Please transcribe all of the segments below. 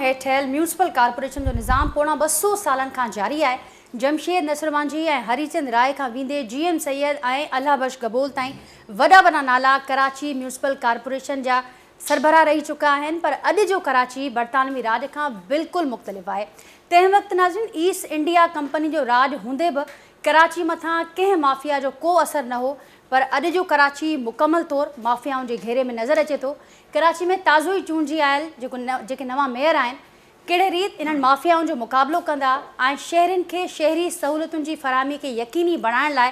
हेठल municipal corporation जो निज़ाम पोणा 200 सालनि खां जारी आहे। जमशेद नसरवांजी ऐं हरीचंद राय खां वेंदे GM सैयद ऐं अल्लाह बख्श गबोल ताईं वॾा नाला कराची म्यूनसिपल कॉर्पोरेशन जा सरबराह रही चुका आहिनि, पर अॼु जो कराची बरतानवी राज खां बिल्कुलु मुख़्तलिफ़ आहे। तंहिं वक़्तु नाज़रीन ईस्ट इंडिया कंपनी जो राज हूंदे बि कराची मथां कंहिं माफ़िया जो को असरु न हो, पर अॼु जो कराची मुकमल तौर माफ़ियाउनि जे घेरे में नज़र अचे थो। कराची में ताज़ो ई चूंडिजी आयल जेके नवां मेयर आहिनि कहिड़े रीति इन्हनि माफ़ियाउनि जो मुक़ाबिलो कंदा ऐं शहरनि खे शहरी सहूलियतुनि जी फ़राहमी खे यकीनी बणाइण लाइ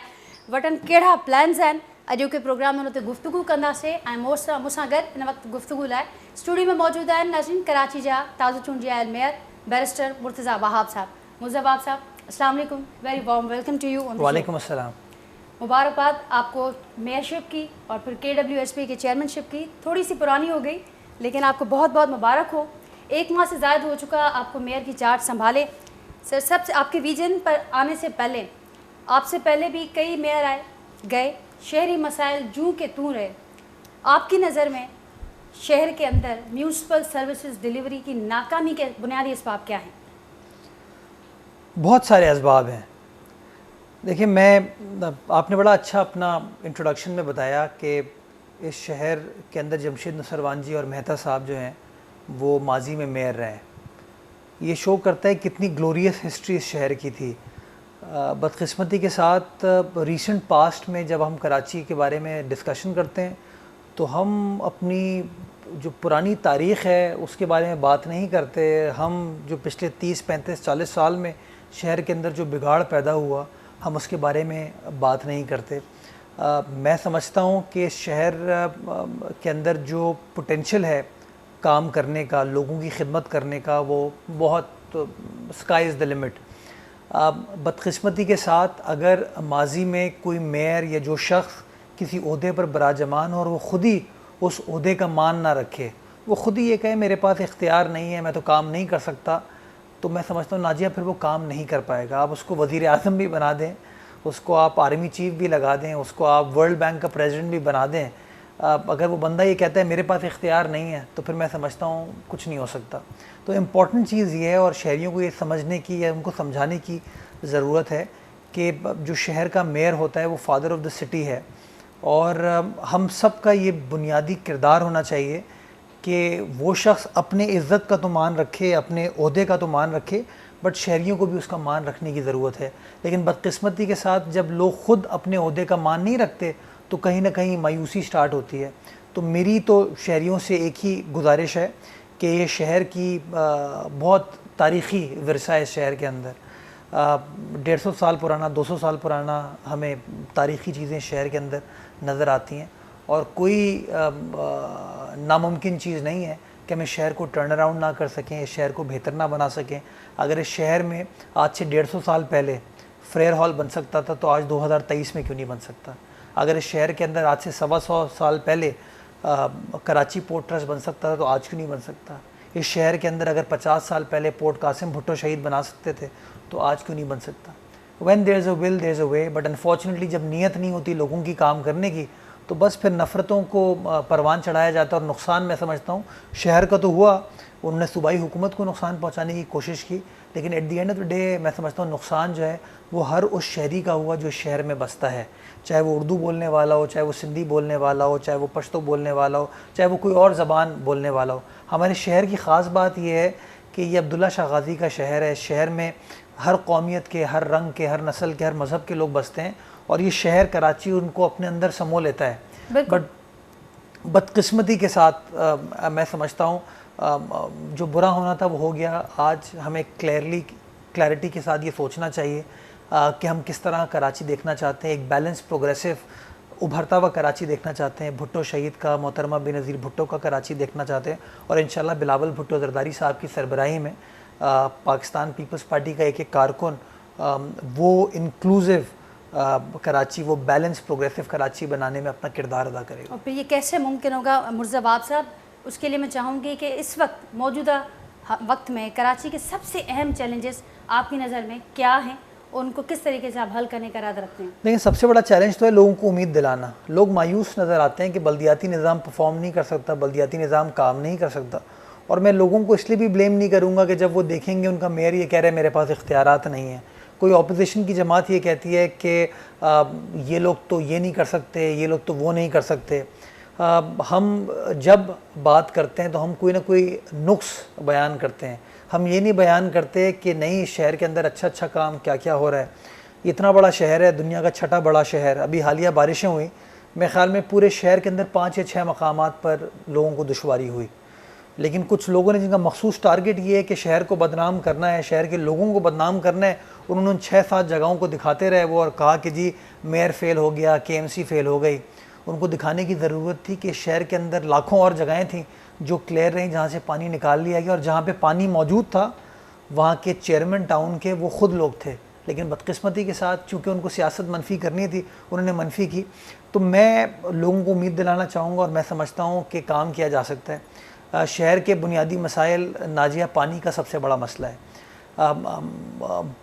वटनि कहिड़ा प्लान्स आहिनि, अॼु के प्रोग्राम में हुन ते गुफ़्तगू कंदासीं। ऐं मूंसां गॾु हिन वक़्तु गुफ़्तगू लाइ स्टूडियो में मौजूदु आहिनि नाज़रीन कराची जा ताज़ो चूंडिजी आयल मेयर बैरिस्टर मुर्तज़ा वहाब साहब। मुर्तज़ा वहाब साहब, अस्सलाम वालेकुम, very warm welcome to you. वालेकुम अस्सलाम। मुबारकबाद आपको मेयरशिप की और फिर KWSP की चेयरमैनशिप की। थोड़ी सी पुरानी हो गई लेकिन आपको बहुत बहुत मुबारक हो। 1 माह से ज़्यादा हो चुका आपको मेयर की चार्ज संभाले। सर, सबसे आपके विजन पर आने से पहले आपसे पहले भी कई मेयर आए गए, शहरी मसाइल जूं के तूं रहे। आपकी नज़र में शहर के अंदर म्यूनसिपल सर्विसेज डिलीवरी की नाकामी के बुनियादी असबाब क्या हैं? बहुत सारे असबाब हैं। देखिए, आपने बड़ा अच्छा अपना इंट्रोडक्शन में बताया कि इस शहर के अंदर जमशेद नसरवान जी और मेहता साहब जो हैं वो माजी में मेयर रहे हैं। ये शो करता है कितनी ग्लोरियस हिस्ट्री इस शहर की थी। बदकिस्मती के साथ रीसेंट पास्ट में जब हम कराची के बारे में डिस्कशन करते हैं तो हम अपनी जो पुरानी तारीख़ है उसके बारे में बात नहीं करते। हम जो पिछले 30, 35, 40 साल में शहर के अंदर जो बिगाड़ पैदा हुआ हम उसके बारे में बात नहीं करते। मैं समझता हूँ कि शहर के अंदर जो पोटेंशियल है काम करने का, लोगों की खिदमत करने का, वो बहुत स्काई इज़ द लिमिट। बदकिस्मती के साथ अगर माजी में कोई मेयर या जो शख्स किसी ओहदे पर बराजमान हो और वो ख़ुद ही उस ओहदे का मान ना रखे, वो ख़ुद ही ये कहे मेरे पास इख्तियार नहीं है, मैं तो काम नहीं कर सकता, तो मैं समझता हूँ नाजिया फिर वो काम नहीं कर पाएगा। आप उसको वज़ीर आज़म भी बना दें, उसको आप आर्मी चीफ़ भी लगा दें, उसको आप वर्ल्ड बैंक का प्रेसिडेंट भी बना दें, अगर वो बंदा ये कहता है मेरे पास इख्तियार नहीं है तो फिर मैं समझता हूँ कुछ नहीं हो सकता। तो इम्पॉर्टेंट चीज़ ये है और शहरियों को ये समझने की या उनको समझाने की ज़रूरत है कि जो शहर का मेयर होता है वो फादर ऑफ द सिटी है और हम सब का ये बुनियादी किरदार होना चाहिए कि वो शख्स अपने इज़्ज़त का तो मान रखे, अपने ओहदे का तो मान रखे, बट शहरियों को भी उसका मान रखने की ज़रूरत है। लेकिन बदकिस्मती के साथ जब लोग ख़ुद अपने ओहदे का मान नहीं रखते तो कहीं ना कहीं मायूसी स्टार्ट होती है। तो मेरी तो शहरियों से एक ही गुजारिश है कि ये शहर की बहुत तारीख़ी विरसा है। इस शहर के अंदर 150 साल पुराना, 200 साल पुराना हमें तारीख़ी चीज़ें शहर के अंदर नज़र आती हैं और कोई नामुमकिन चीज़ नहीं है कि हम इस शहर को टर्न अराउंड ना कर सकें, इस शहर को बेहतर ना बना सकें। अगर इस शहर में आज से 150 साल पहले फ्रेयर हॉल बन सकता था तो आज 2023 में क्यों नहीं बन सकता? अगर इस शहर के अंदर आज से 125 साल पहले कराची पोर्ट ट्रस्ट बन सकता था तो आज क्यों नहीं बन सकता? इस शहर के अंदर अगर 50 साल पहले पोर्ट कासिम भुट्टो शहीद बना सकते थे तो आज क्यों नहीं बन सकता? When there is a will there is a way, but unfortunately जब नीयत नहीं होती लोगों की काम करने की तो बस फिर नफ़रतों को परवान चढ़ाया जाता है और नुकसान मैं समझता हूँ शहर का तो हुआ, उन्होंने सूबाई हुकूमत को नुकसान पहुँचाने की कोशिश की, लेकिन at the end of the day मैं समझता हूँ नुकसान जो है वो हर उस शहरी का हुआ जो शहर में बसता है, चाहे वो उर्दू बोलने वाला हो, चाहे वो सिंधी बोलने वाला हो, चाहे वो पश्तो बोलने वाला हो, चाहे वो कोई और ज़बान बोलने वाला हो। हमारे शहर की ख़ास बात यह है कि ये अब्दुल्ला शाह गाज़ी का शहर है। शहर में हर कौमियत के, हर रंग के, हर नस्ल के, हर मज़हब के लोग बसते हैं और ये शहर कराची उनको अपने अंदर समो लेता है। बट बदकिस्मती के साथ मैं समझता हूँ जो बुरा होना था वो हो गया। आज हमें क्लैरिटी के साथ ये सोचना चाहिए कि हम किस तरह कराची देखना चाहते हैं। एक बैलेंस, प्रोग्रेसिव, उभरता हुआ कराची देखना चाहते हैं। भुट्टो शहीद का, मोहतरमा बेनज़ीर भुट्टो का कराची देखना चाहते हैं और इंशाल्लाह बिलावल भुट्टो ज़रदारी साहब की सरबराही में पाकिस्तान पीपल्स पार्टी का एक कारकुन वो इंक्लूसिव कराची, वो बैलेंस प्रोग्रेसिव कराची बनाने में अपना किरदार अदा करेगा। और फिर ये कैसे मुमकिन होगा मुर्तज़ा वहाब साहब? उसके लिए मैं चाहूँगी कि इस वक्त मौजूदा वक्त में कराची के सबसे अहम चैलेंजेस आपकी नज़र में क्या हैं, उनको किस तरीके से आप हल करने का इरादा रखते हैं? लेकिन सबसे बड़ा चैलेंज तो है लोगों को उम्मीद दिलाना। लोग मायूस नज़र आते हैं कि बल्दियाती निज़ाम परफॉर्म नहीं कर सकता, बल्दियाती निज़ाम काम नहीं कर सकता। और मैं लोगों को इसलिए भी ब्लेम नहीं करूँगा कि जब वो देखेंगे उनका मेयर ये कह रहे हैं मेरे पास इख्तियारात नहीं है, कोई ऑपोजिशन की जमात ये कहती है कि ये लोग तो ये नहीं कर सकते, ये लोग तो वो नहीं कर सकते। हम जब बात करते हैं तो हम कोई ना कोई नुक्स बयान करते हैं, हम ये नहीं बयान करते कि नहीं शहर के अंदर अच्छा अच्छा काम क्या क्या हो रहा है। इतना बड़ा शहर है, दुनिया का छठा बड़ा शहर, अभी हालिया बारिशें हुई, मेरे ख्याल में पूरे शहर के अंदर 5 या 6 मकामात पर लोगों को दुश्वारी हुई, लेकिन कुछ लोगों ने जिनका मखसूस टारगेट ये है कि शहर को बदनाम करना है, शहर के लोगों को बदनाम करना है, उन्होंने उन 6-7 जगहों को दिखाते रहे वो और कहा कि जी मेयर फेल हो गया, KMC फेल हो गई। उनको दिखाने की ज़रूरत थी कि शहर के अंदर लाखों और जगहें थीं जो क्लियर रहीं, जहाँ से पानी निकाल लिया गया, और जहाँ पे पानी मौजूद था वहाँ के चेयरमैन टाउन के वो ख़ुद लोग थे, लेकिन बदकिस्मती के साथ चूँकि उनको सियासत मनफी करनी थी उन्होंने मनफी की। तो मैं लोगों को उम्मीद दिलाना चाहूँगा और मैं समझता हूँ कि काम किया जा सकता है। शहर के बुनियादी मसाइल नाजिया पानी का सबसे बड़ा मसला है।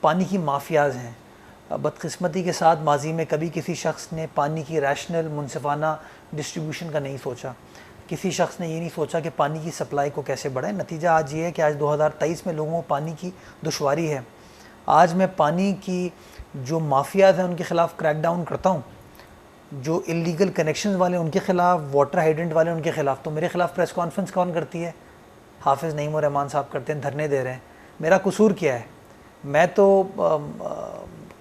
पानी की माफियाज़ हैं। बदकिस्मती के साथ माजी में कभी किसी शख्स ने पानी की रैशनल मुनसिफाना डिस्ट्रीब्यूशन का नहीं सोचा, किसी शख्स ने ये नहीं सोचा कि पानी की सप्लाई को कैसे बढ़ाएं। नतीजा आज ये है कि आज 2023 में लोगों को पानी की दुश्वारी है। आज मैं पानी की जो माफियाज़ हैं उनके ख़िलाफ़ क्रैकडाउन करता हूँ, जो इलीगल कनेक्शन वाले उनके ख़िलाफ़, वाटर हाइडेंट वाले उनके ख़िलाफ़। तो मेरे ख़िलाफ़ प्रेस कॉन्फ्रेंस कौन करती है? हाफिज़ नईम रहमान साहब करते हैं, धरने दे रहे हैं। मेरा कसूर क्या है? मैं तो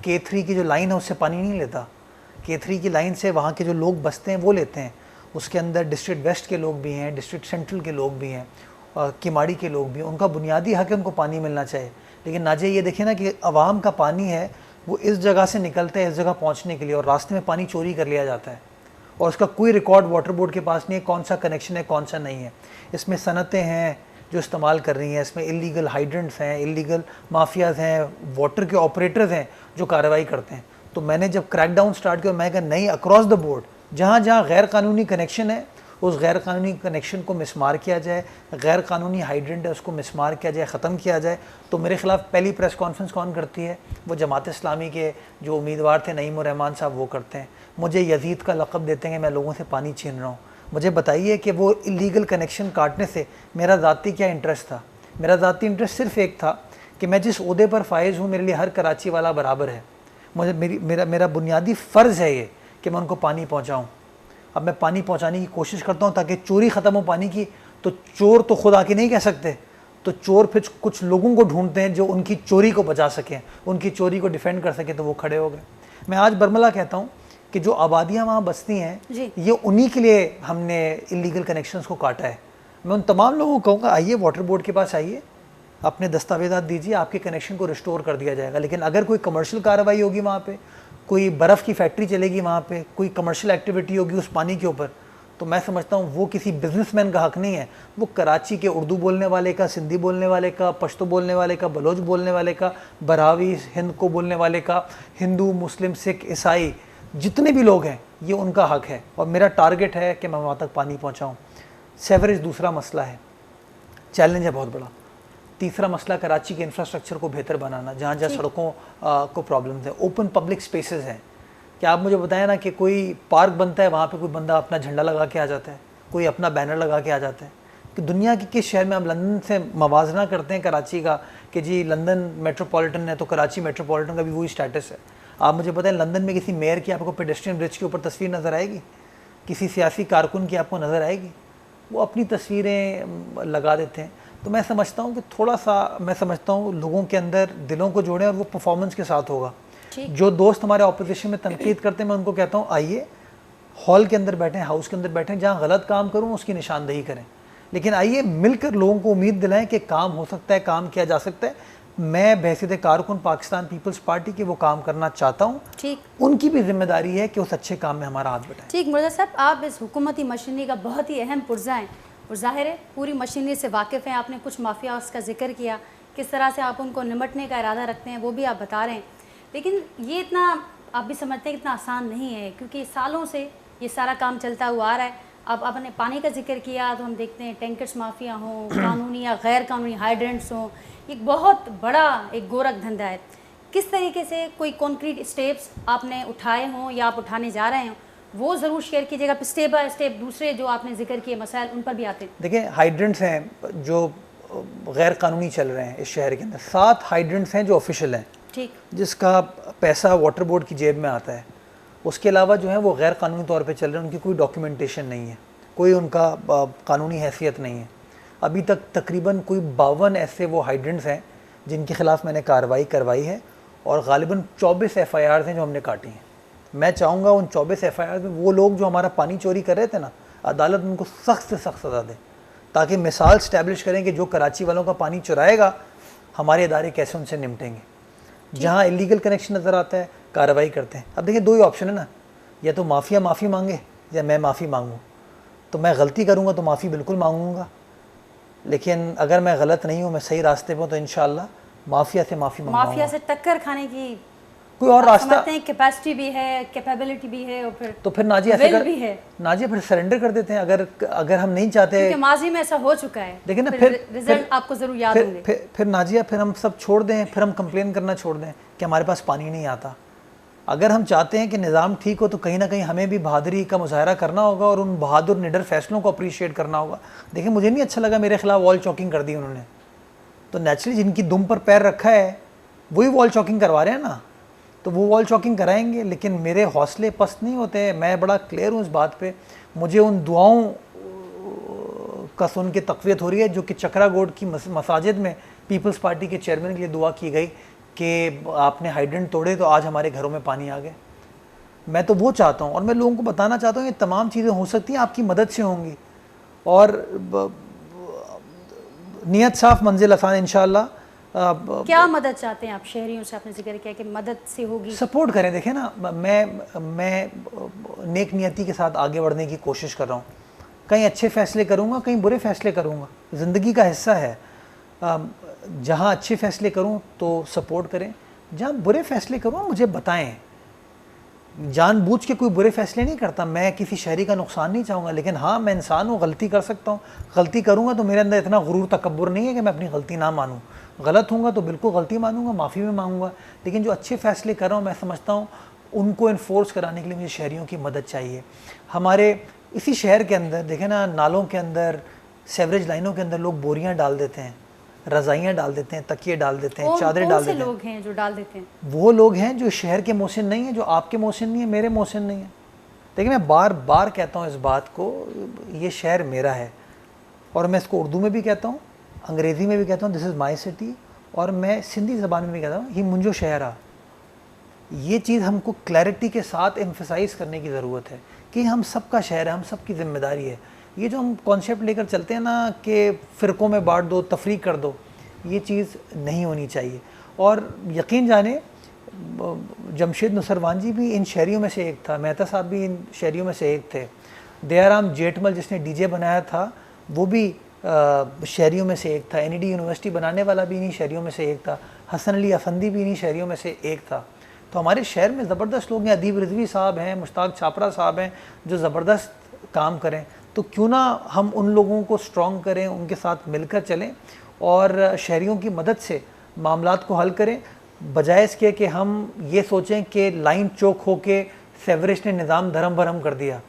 K3 की जो लाइन है उससे पानी नहीं लेता। K3 की लाइन से वहाँ के जो लोग बसते हैं वो लेते हैं। उसके अंदर डिस्ट्रिक्ट वेस्ट के लोग भी हैं, डिस्ट्रिक्ट सेंट्रल के लोग भी हैं, किमाड़ी के लोग भी हैं। उनका बुनियादी हक है, उनको पानी मिलना चाहिए। लेकिन नाजे ये देखें ना कि आवाम का पानी है वो इस जगह से निकलता है इस जगह पहुँचने के लिए, और रास्ते में पानी चोरी कर लिया जाता है और उसका कोई रिकॉर्ड वाटर बोर्ड के पास नहीं है, कौन सा कनेक्शन है कौन सा नहीं है। इसमें सनतें हैं जो इस्तेमाल कर रही हैं, इसमें इलीगल हाइड्रेंट्स हैं, इलीगल माफियाज़ हैं, वाटर के ऑपरेटर्स हैं जो कार्रवाई करते हैं। तो मैंने जब क्रैकडाउन स्टार्ट किया मैं कहा नहीं, अक्रॉस द बोर्ड जहाँ जहाँ गैर कानूनी कनेक्शन है उस गैर कानूनी कनेक्शन को मिसमार किया जाए, गैर कानूनी हाइड्रेंट है उसको मिसमार किया जाए, ख़त्म किया जाए। तो मेरे ख़िलाफ़ पहली प्रेस कॉन्फ्रेंस कौन करती है? वो जमात इस्लामी के जो उम्मीदवार थे नईम रहमान साहब वो करते हैं। मुझे यजीद का लक़ब देते हैं कि मैं लोगों से पानी छीन रहा हूँ। मुझे बताइए कि वो इलीगल कनेक्शन काटने से मेरा ज़ाती क्या इंटरेस्ट था? मेरा ज़ाती इंटरेस्ट सिर्फ एक था कि मैं जिस ओहदे पर फायज़ हूँ मेरे लिए हर कराची वाला बराबर है। मुझे मेरा बुनियादी फ़र्ज़ है ये कि मैं उनको पानी पहुँचाऊँ। अब मैं पानी पहुँचाने की कोशिश करता हूँ ताकि चोरी ख़त्म हो पानी की। तो चोर तो खुद आके नहीं कह सकते, तो चोर फिर कुछ लोगों को ढूंढते हैं जो उनकी चोरी को बचा सकें, उनकी चोरी को डिफेंड कर सकें, तो वो खड़े हो गए। मैं आज बरमला कहता हूँ कि जो आबादियाँ वहाँ बसती हैं ये उन्हीं के लिए हमने इलीगल कनेक्शंस को काटा है। मैं उन तमाम लोगों को कहूँगा आइए वाटर बोर्ड के पास आइए, अपने दस्तावेज़ात दीजिए, आपके कनेक्शन को रिस्टोर कर दिया जाएगा। लेकिन अगर कोई कमर्शियल कार्रवाई होगी वहाँ पे, कोई बर्फ़ की फैक्ट्री चलेगी वहाँ पे, कोई कमर्शियल एक्टिविटी होगी उस पानी के ऊपर, तो मैं समझता हूँ वो किसी बिजनेसमैन का हक नहीं है। वो कराची के उर्दू बोलने वाले का, सिंधी बोलने वाले का, पश्तो बोलने वाले का, बलोच बोलने वाले का, बरावी हिंद को बोलने वाले का, हिंदू मुस्लिम सिख ईसाई जितने भी लोग हैं ये उनका हक है और मेरा टारगेट है कि मैं वहाँ तक पानी पहुँचाऊँ। सेवरेज दूसरा मसला है, चैलेंज है बहुत बड़ा। तीसरा मसला कराची के इंफ्रास्ट्रक्चर को बेहतर बनाना, जहाँ जहाँ सड़कों को प्रॉब्लम्स हैं। ओपन पब्लिक स्पेसेस हैं। क्या आप मुझे बताएं ना कि कोई पार्क बनता है वहाँ पे कोई बंदा अपना झंडा लगा के आ जाता है, कोई अपना बैनर लगा के आ जाता है। कि दुनिया के किस शहर में हम लंदन से मवाजना करते हैं कराची का कि जी लंदन मेट्रोपॉलिटन है तो कराची मेट्रोपॉलिटन का भी वही स्टेटस है। आप मुझे बताएं लंदन में किसी मेयर की आपको पेडेस्ट्रियन ब्रिज के ऊपर तस्वीर नज़र आएगी? किसी सियासी कारकुन की आपको नज़र आएगी? वो अपनी तस्वीरें लगा देते हैं। तो मैं समझता हूँ कि थोड़ा सा मैं समझता हूँ लोगों के अंदर दिलों को जोड़ें और वो परफॉर्मेंस के साथ होगा। जो दोस्त हमारे ऑपोजिशन में तनकीद करते हैं मैं उनको कहता हूँ आइए हॉल के अंदर बैठें, हाउस के अंदर बैठें, जहाँ गलत काम करूँ उसकी निशानदेही करें, लेकिन आइए मिलकर लोगों को उम्मीद दिलाएं कि काम हो सकता है, काम किया जा सकता है। मैं बहसीत कारकुन पाकिस्तान पीपल्स पार्टी के वो काम करना चाहता हूँ। ठीक, उनकी भी जिम्मेदारी है कि उस अच्छे काम में हमारा हाथ बटाएं। ठीक मुर्तज़ा साहब, आप इस हुकूमती मशीनरी का बहुत ही अहम पुर्जा हैं और ज़ाहिर है पूरी मशीनरी से वाकिफ़ हैं। आपने कुछ माफिया का जिक्र किया, किस तरह से आप उनको निमटने का इरादा रखते हैं वो भी आप बता रहे हैं, लेकिन ये इतना आप भी समझते हैं कि इतना आसान नहीं है क्योंकि सालों से ये सारा काम चलता हुआ आ रहा है। अब आपने पानी का जिक्र किया तो हम देखते हैं टैंकर्स माफिया हों, कानूनी या गैर कानूनी हाइड्रेंट्स हों, एक बहुत बड़ा एक गोरख धंधा है। किस तरीके से कोई कॉन्क्रीट स्टेप्स आपने उठाए हों या आप उठाने जा रहे हों वो ज़रूर शेयर कीजिएगा, स्टेप बाय स्टेप दूसरे जो आपने जिक्र किए मसाइल उन पर भी आते हैं। देखिए, हाइड्रेंट्स हैं जो गैर कानूनी चल रहे हैं इस शहर के अंदर। 7 हाइड्रेंट्स हैं जो ऑफिशियल हैं, ठीक, जिसका पैसा वाटर बोर्ड की जेब में आता है। उसके अलावा जो है वो गैर कानूनी तौर पे चल रहे हैं, उनकी कोई डॉक्यूमेंटेशन नहीं है, कोई उनका कानूनी हैसियत नहीं है। अभी तक तकरीबन कोई 52 ऐसे वो हाइड्रेंट्स हैं जिनके ख़िलाफ़ मैंने कार्रवाई करवाई है, और ग़ालिबन 24 FIRs हैं जो हमने काटी हैं। मैं चाहूँगा उन 24 FIRs में वो लोग जो हमारा पानी चोरी कर रहे थे ना, अदालत उनको सख्त से सख्त सज़ा दे, ताकि मिसाल स्टैब्लिश करें कि जो कराची वालों का पानी चुराएगा हमारे इदारे कैसे उनसे निपटेंगे। जहाँ इलीगल कनेक्शन नज़र आता है कार्रवाई करते हैं। अब देखिए, 2 ही ऑप्शन है ना, या तो माफिया माफ़ी मांगे या मैं माफ़ी मांगूँ। तो मैं गलती करूँगा तो माफ़ी बिल्कुल मांगूँगा, लेकिन अगर मैं गलत नहीं हूँ, मैं सही रास्ते पर हूँ, तो इंशाअल्लाह माफिया से माफ़ी मांगूंगा। माफिया से टक्कर खाने की कोई और रास्ता, कैपेसिटी भी है, कैपेबिलिटी भी है, और फिर नाजिया विल भी है। नाजिया फिर सरेंडर कर देते हैं अगर हम नहीं चाहते, क्योंकि माजी में ऐसा हो चुका है। देखिए ना, फिर रिजल्ट आपको जरूर याद होंगे। फिर नाजिया, फिर हम सब छोड़ दें, फिर हम कंप्लेन करना छोड़ दें कि हमारे पास पानी नहीं आता। अगर हम चाहते हैं कि निज़ाम ठीक हो, तो कहीं ना कहीं हमें भी बहादुरी का मुजाहरा करना होगा और उन बहादुर निडर फैसलों को अप्रिशिएट करना होगा। देखिए, मुझे नहीं अच्छा लगा मेरे खिलाफ वॉल चॉकिंग कर दी उन्होंने, तो नेचुरली जिनकी दुम पर पैर रखा है वही वॉल चॉकिंग करवा रहे हैं ना, तो वो वॉल चॉकिंग कराएंगे। लेकिन मेरे हौसले पस्त नहीं होते, मैं बड़ा क्लियर हूँ इस बात पे। मुझे उन दुआओं का सुन के तक़वियत हो रही है जो कि चक्रा गोड की मसाजिद में पीपल्स पार्टी के चेयरमैन के लिए दुआ की गई कि आपने हाइड्रेंट तोड़े तो आज हमारे घरों में पानी आ गए। मैं तो वो चाहता हूँ, और मैं लोगों को बताना चाहता हूँ ये तमाम चीज़ें हो सकती हैं आपकी मदद से होंगी, और नीयत साफ मंजिल आसान इंशाअल्लाह। क्या मदद चाहते हैं आप शहरियों से? आपने जिक्र किया कि मदद से होगी, सपोर्ट करें। देखें ना, मैं नेक नियति के साथ आगे बढ़ने की कोशिश कर रहा हूँ। कहीं अच्छे फ़ैसले करूँगा, कहीं बुरे फ़ैसले करूँगा, ज़िंदगी का हिस्सा है। जहाँ अच्छे फ़ैसले करूँ तो सपोर्ट करें, जहाँ बुरे फ़ैसले करूँ मुझे बताएं। जानबूझ के कोई बुरे फ़ैसले नहीं करता, मैं किसी शहरी का नुकसान नहीं चाहूँगा, लेकिन हाँ, मैं इंसान हूँ, गलती कर सकता हूँ। गलती करूँगा तो मेरे अंदर इतना गुरूर तकब्बुर नहीं है कि मैं अपनी गलती ना मानूँ। गलत होऊंगा तो बिल्कुल गलती मानूंगा, माफ़ी भी मांगूंगा, लेकिन जो अच्छे फ़ैसले कर रहा हूँ मैं समझता हूँ उनको इन्फोर्स कराने के लिए मुझे शहरियों की मदद चाहिए। हमारे इसी शहर के अंदर देखें ना, नालों के अंदर, सेवरेज लाइनों के अंदर लोग बोरियां डाल देते हैं, रज़ाइयाँ डाल देते हैं, तकिए डाल देते हैं, चादरें डाल देते हैं। लोग हैं जो डाल देते हैं, वो लोग हैं जो शहर के मोहसिन नहीं हैं, जो आपके मोहसिन नहीं है, मेरे मोहसिन नहीं है। देखिए, मैं बार बार कहता हूँ इस बात को, ये शहर मेरा है, और मैं इसको उर्दू में भी कहता हूँ, अंग्रेज़ी में भी कहता हूँ दिस इज़ माई सिटी, और मैं सिंधी ज़बान में भी कहता हूँ ही मुंजो शहरा। ये चीज़ हमको क्लैरिटी के साथ एम्फसाइज़ करने की ज़रूरत है कि हम सबका शहर है, हम सब की ज़िम्मेदारी है। ये जो हम कॉन्सेप्ट लेकर चलते हैं ना कि फ़िरक़ों में बांट दो, तफरीक कर दो, ये चीज़ नहीं होनी चाहिए। और यकीन जाने, जमशेद नसरवान जी भी इन शहरियों में से एक था, मेहता साहब भी इन शहरियों में से एक थे, दयाराम जेठमल जिसने डीजे बनाया था वो भी शहरियों में से एक था, NED यूनिवर्सिटी बनाने वाला भी इन्हीं शहरियों में से एक था, हसन अली अफंदी भी इन्हीं शहरियों में से एक था। तो हमारे शहर में ज़बरदस्त लोग हैं, अदीब रिजवी साहब हैं, मुश्ताक छापरा साहब हैं, जो ज़बरदस्त काम करें। तो क्यों ना हम उन लोगों को स्ट्रॉन्ग करें, उनके साथ मिलकर चलें और शहरियों की मदद से मामलात को हल करें, बजाय इसके कि हम ये सोचें कि लाइन चौक हो के सेवरेज ने निज़ाम धर्म भरम कर दिया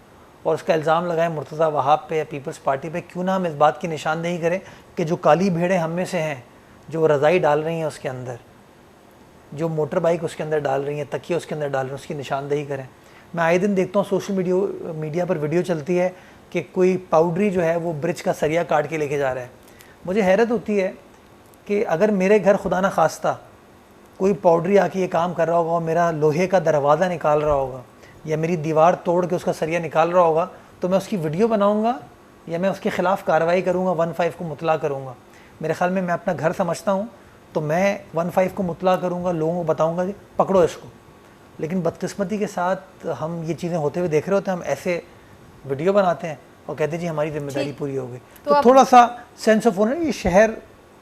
और उसका इल्ज़ाम लगाएं मुर्तज़ा वहाब पे या पीपल्स पार्टी पे। क्यों ना हम इस बात की निशानदेही करें कि जो काली भेड़ें हम में से हैं, जो रज़ाई डाल रही हैं उसके अंदर, जो मोटर बाइक उसके अंदर डाल रही हैं, तकिए उसके अंदर डाल रही हैं, उसकी निशानदेही करें। मैं आए दिन देखता हूँ सोशल मीडिया पर वीडियो चलती है कि कोई पाउडरी जो है वो ब्रिज का सरिया काट के लेके जा रहा है। मुझे हैरत होती है कि अगर मेरे घर खुदा न खास्ता कोई पाउडरी आके ये काम कर रहा होगा और मेरा लोहे का दरवाज़ा निकाल रहा होगा या मेरी दीवार तोड़ के उसका सरिया निकाल रहा होगा, तो मैं उसकी वीडियो बनाऊंगा या मैं उसके ख़िलाफ़ कार्रवाई करूंगा, 15 को मुतला करूंगा। मेरे ख्याल में मैं अपना घर समझता हूं तो मैं 15 को मुतला करूंगा, लोगों को बताऊंगा कि पकड़ो इसको। लेकिन बदकिस्मती के साथ हम ये चीज़ें होते हुए देख रहे होते हैं, हम ऐसे वीडियो बनाते हैं और कहते हैं जी हमारी जिम्मेदारी पूरी हो गई। तो थोड़ा सा सेंस ऑफ ओनर, ये शहर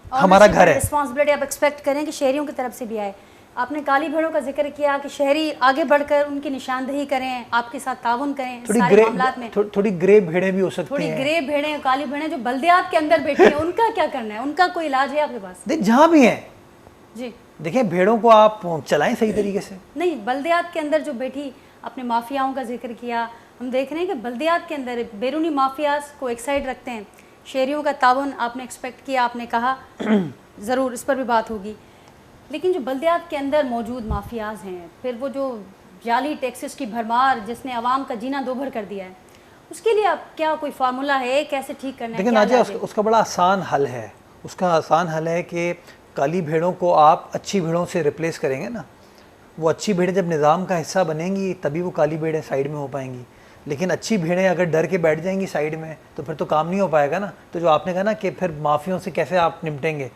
हमारा घर है, रिस्पॉन्सिबिलिटी आप एक्सपेक्ट करें कि शहरियों की तरफ से भी आए। आपने काली भेड़ों का जिक्र किया कि शहरी आगे बढ़कर उनकी निशानदेही करें, आपके साथ ताउन करें सारे मामलात में। थोड़ी ग्रे भेड़ें भी हो सकती हैं, थोड़ी ग्रे भेड़ें, काली भेड़ें जो बल्दियात के अंदर बैठी हैं, उनका क्या करना है? उनका कोई इलाज है आपके पास? देख, जहाँ भी हैं जी, देखिए भेड़ों को आप चलाएं सही तरीके से। नहीं, बल्दियात के अंदर जो बैठी, आपने माफियाओं का जिक्र किया, हम देख रहे हैं कि बल्दियात के अंदर बैरूनी माफियाज को एक साइड रखते हैं, शहरियों का ताउन आपने एक्सपेक्ट किया, आपने कहा ज़रूर इस पर भी बात होगी, लेकिन जो बल्दियात के अंदर मौजूद माफियाज हैं, फिर वो जो जाली टैक्सेस की भरमार जिसने आवाम का जीना दोभर कर दिया है, उसके लिए आप क्या कोई फार्मूला है, कैसे ठीक करना है? देखिए नाजिया, उसका बड़ा आसान हल है। उसका आसान हल है कि काली भेड़ों को आप अच्छी भेड़ों से रिप्लेस करेंगे ना। वो अच्छी भेड़ें जब निज़ाम का हिस्सा बनेंगी तभी वो काली भेड़ें साइड में हो पाएंगी। लेकिन अच्छी भेड़ें अगर डर के बैठ जाएंगी साइड में तो फिर तो काम नहीं हो पाएगा ना। तो जो आपने कहा ना कि फिर माफियों से कैसे आप निपटेंगे,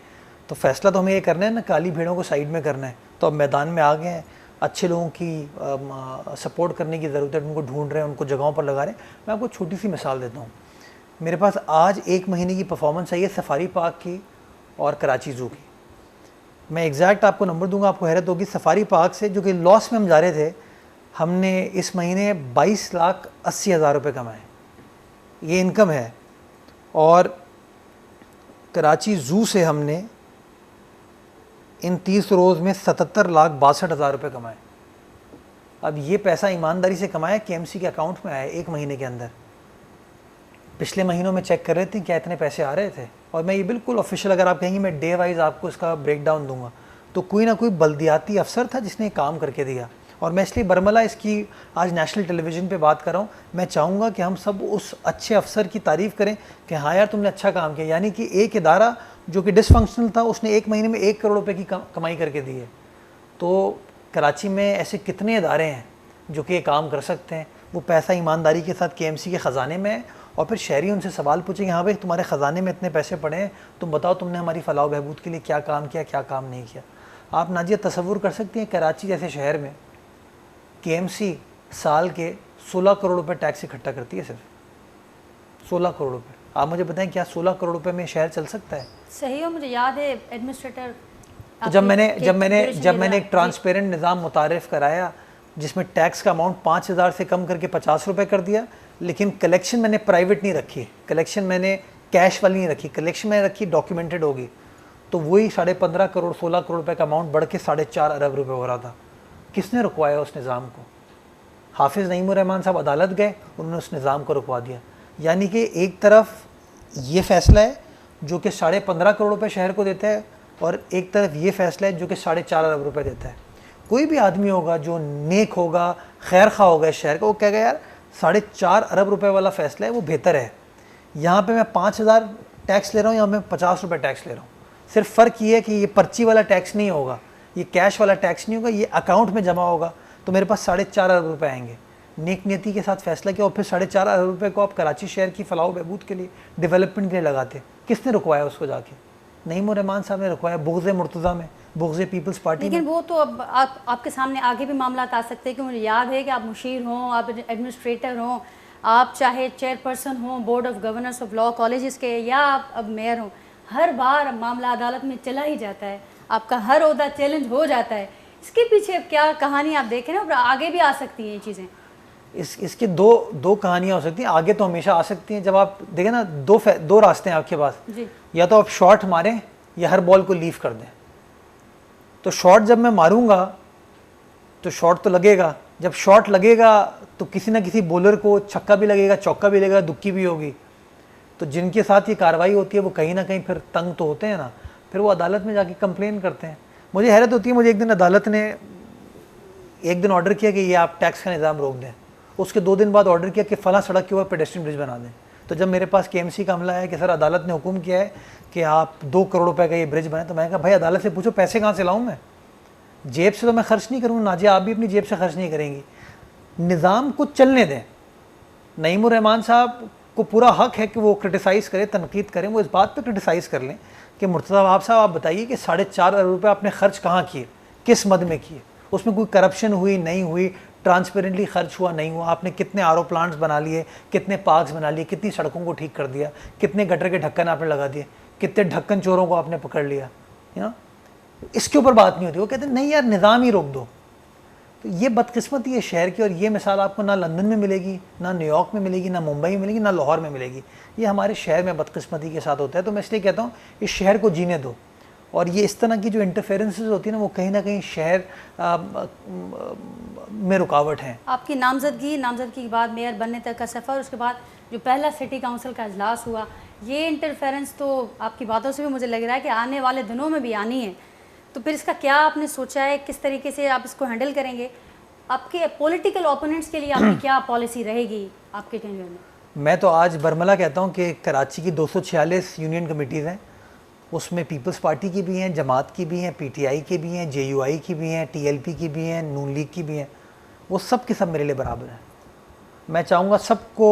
तो फैसला तो हमें ये करना है ना, काली भेड़ों को साइड में करना है। तो अब मैदान में आ गए हैं, अच्छे लोगों की सपोर्ट करने की ज़रूरत है, उनको ढूंढ रहे हैं, उनको जगहों पर लगा रहे हैं। मैं आपको छोटी सी मिसाल देता हूँ। मेरे पास आज 1 महीने की परफॉर्मेंस आई है सफारी पार्क की और कराची ज़ू की। मैं एग्जैक्ट आपको नंबर दूंगा, आपको हैरत होगी। सफारी पार्क से जो कि लॉस में हम जा रहे थे, हमने इस महीने 22,80,000 रुपये कमाए, ये इनकम है। और कराची ज़ू से हमने इन 30 रोज़ में 77,62,000 रुपये कमाए। अब ये पैसा ईमानदारी से कमाया, KMC के अकाउंट में आया 1 महीने के अंदर। पिछले महीनों में चेक कर रहे थे क्या इतने पैसे आ रहे थे। और मैं ये बिल्कुल ऑफिशियल, अगर आप कहेंगे मैं डे वाइज आपको इसका ब्रेक डाउन दूंगा, तो कोई ना कोई बल्दियाती अफसर था जिसने काम करके दिया। और मैं इसलिए बरमला इसकी आज नेशनल टेलीविज़न पे बात कर रहा हूँ। मैं चाहूँगा कि हम सब उस अच्छे अफसर की तारीफ़ करें कि हाँ यार तुमने अच्छा काम किया। यानी कि एक इदारा जो कि डिसफंक्शनल था, उसने 1 महीने में 1 करोड़ रुपये की कमाई करके दी है। तो कराची में ऐसे कितने इदारे हैं जो कि ये काम कर सकते हैं। वो पैसा ईमानदारी के साथ KMC के ख़जाने में है। और फिर शहरी उनसे सवाल पूछेंगे, हाँ भाई तुम्हारे ख़जाने में इतने पैसे पड़े हैं, तुम बताओ तुमने हमारी फलाह बहबूद के लिए क्या काम किया, क्या काम नहीं किया। आप नाजिया तसव्वुर कर सकती हैं, कराची जैसे शहर में KMC साल के 16 करोड़ रुपए टैक्स इकट्ठा करती है, सिर्फ 16 करोड़ रुपए। आप मुझे बताएं क्या 16 करोड़ रुपए में शहर चल सकता है? सही हो, मुझे याद है एडमिनिस्ट्रेटर, तो जब मैंने एक ट्रांसपेरेंट निज़ाम मुतारिफ़ कराया जिसमें टैक्स का अमाउंट 5,000 से कम करके 50 रुपये कर दिया, लेकिन कलेक्शन मैंने प्राइवेट नहीं रखी, कलेक्शन मैंने कैश वाली नहीं रखी, कलेक्शन मैंने रखी डॉक्यूमेंटेड होगी, तो वही 15.5 करोड़ 16 करोड़ रुपए का अमाउंट बढ़ के 4.5 अरब रुपए हो रहा था। किसने रुकवाया उस निज़ाम को? हाफिज़ नईमुर रहमान साहब अदालत गए, उन्होंने उस निज़ाम को रुकवा दिया। यानी कि एक तरफ ये फ़ैसला है जो कि 15.5 करोड़ रुपए शहर को देता है, और एक तरफ ये फ़ैसला है जो कि 4.5 अरब रुपए देता है। कोई भी आदमी होगा जो नेक होगा, खैर खा होगा इस शहर का, वो कहेगा यार 4.5 अरब रुपए वाला फ़ैसला है, वो बेहतर है। यहाँ पे मैं 5,000 टैक्स ले रहा हूँ, यहाँ मैं 50 रुपये टैक्स ले रहा हूँ। सिर्फ फ़र्क ये है कि ये पर्ची वाला टैक्स नहीं होगा, ये कैश वाला टैक्स नहीं होगा, ये अकाउंट में जमा होगा, तो मेरे पास 4.5 अरब रुपये आएंगे। नेक नीयति के साथ फैसला किया और फिर 4.5 अरब रुपये को आप कराची शहर की फलाह बहबूद के लिए, डेवलपमेंट के लिए लगाते। किसने रुकवाया उसको? जाके नईमुर रहमान साहब ने रुकवाया, बुग़्ज़ मुर्तज़ा में, बुग़्ज़ पीपल्स पार्टी में। लेकिन वो तो अब आपके सामने आगे भी मामला आ सकते हैं कि मुझे याद है कि आप मुशीर हों, आप एडमिनिस्ट्रेटर हों, आप चाहे चेयरपर्सन हों board of governors of law colleges के, या आप अब मेयर हों, हर बार मामला अदालत में चला ही जाता है, आपका हर ओहदा चैलेंज हो जाता है। इसके पीछे अब क्या कहानी आप देखें ना, और आगे भी आ सकती हैं ये चीज़ें। इसके दो कहानियाँ हो सकती हैं, आगे तो हमेशा आ सकती हैं। जब आप देखें ना, दो रास्ते हैं आपके पास, या तो आप शॉट मारें या हर बॉल को लीव कर दें। तो शॉट जब मैं मारूंगा तो शॉट तो लगेगा, जब शॉट लगेगा तो किसी ना किसी बॉलर को छक्का भी लगेगा, चौका भी लगेगा, दुक्की भी होगी। तो जिनके साथ ये कार्रवाई होती है वो कहीं ना कहीं फिर तंग तो होते हैं ना, फिर वो अदालत में जाके कंप्लेन करते हैं। मुझे हैरत होती है, मुझे एक दिन अदालत ने एक दिन ऑर्डर किया कि ये आप टैक्स का निज़ाम रोक दें, उसके 2 दिन बाद ऑर्डर किया कि फ़लाँ सड़क के ऊपर पेडेस्ट्रियन ब्रिज बना दें। तो जब मेरे पास KMC का हमला है कि सर अदालत ने हुक्म किया है कि आप 2 करोड़ रुपए का ये ब्रिज बनाए, तो मैंने कहा भाई अदालत से पूछो पैसे कहाँ से लाऊं, मैं जेब से तो मैं खर्च नहीं करूँ, नाजिया आप भी अपनी जेब से खर्च नहीं करेंगी। निज़ाम को चलने दें। नईमुर रहमान साहब को पूरा हक है कि वो क्रिटिसाइज़ करें, तनकीद करें, वो इस बात पर क्रिटिसाइज़ कर लें कि मुर्तज़ा वहाब साहब आप बताइए कि 4.5 अरब रुपये आपने खर्च कहाँ किए, किस मद में किए, उसमें कोई करप्शन हुई नहीं हुई, ट्रांसपेरेंटली खर्च हुआ नहीं हुआ, आपने कितने RO प्लांट्स बना लिए, कितने पार्क्स बना लिए, कितनी सड़कों को ठीक कर दिया, कितने गटर के ढक्कन आपने लगा दिए, कितने ढक्कन चोरों को आपने पकड़ लिया, ना। इसके ऊपर बात नहीं होती। वो कहते हैं नहीं यार निज़ाम ही रोक दो। तो ये बदकिस्मती है शहर की, और ये मिसाल आपको ना लंदन में मिलेगी, ना न्यूयॉर्क में मिलेगी, ना मुंबई में मिलेगी, ना लाहौर में मिलेगी। ये हमारे शहर में बदकिस्मती के साथ होता है। तो मैं इसलिए कहता हूँ इस शहर को जीने दो, और ये इस तरह की जो इंटरफेरेंसेस होती है ना, वो कहीं ना कहीं शहर में रुकावट हैं। आपकी नामजदगी के बाद मेयर बनने तक का सफ़र, उसके बाद जो पहला सिटी काउंसिल का इजलास हुआ, ये इंटरफेरेंस तो आपकी बातों से भी मुझे लग रहा है कि आने वाले दिनों में भी आनी है। तो फिर इसका क्या आपने सोचा है, किस तरीके से आप इसको हैंडल करेंगे? आपके पॉलिटिकल ओपोनेंट्स के लिए आपकी क्या पॉलिसी रहेगी आपके टेन्योर में? मैं तो आज बरमला कहता हूँ कि कराची की 246 यूनियन कमेटीज़ हैं, उसमें पीपल्स पार्टी की भी हैं, जमात की भी हैं, पीटीआई की भी हैं, जेयूआई की भी हैं, टीएलपी की भी हैं, नून लीग की भी हैं। वो सब के सब मेरे लिए बराबर हैं। मैं चाहूँगा सबको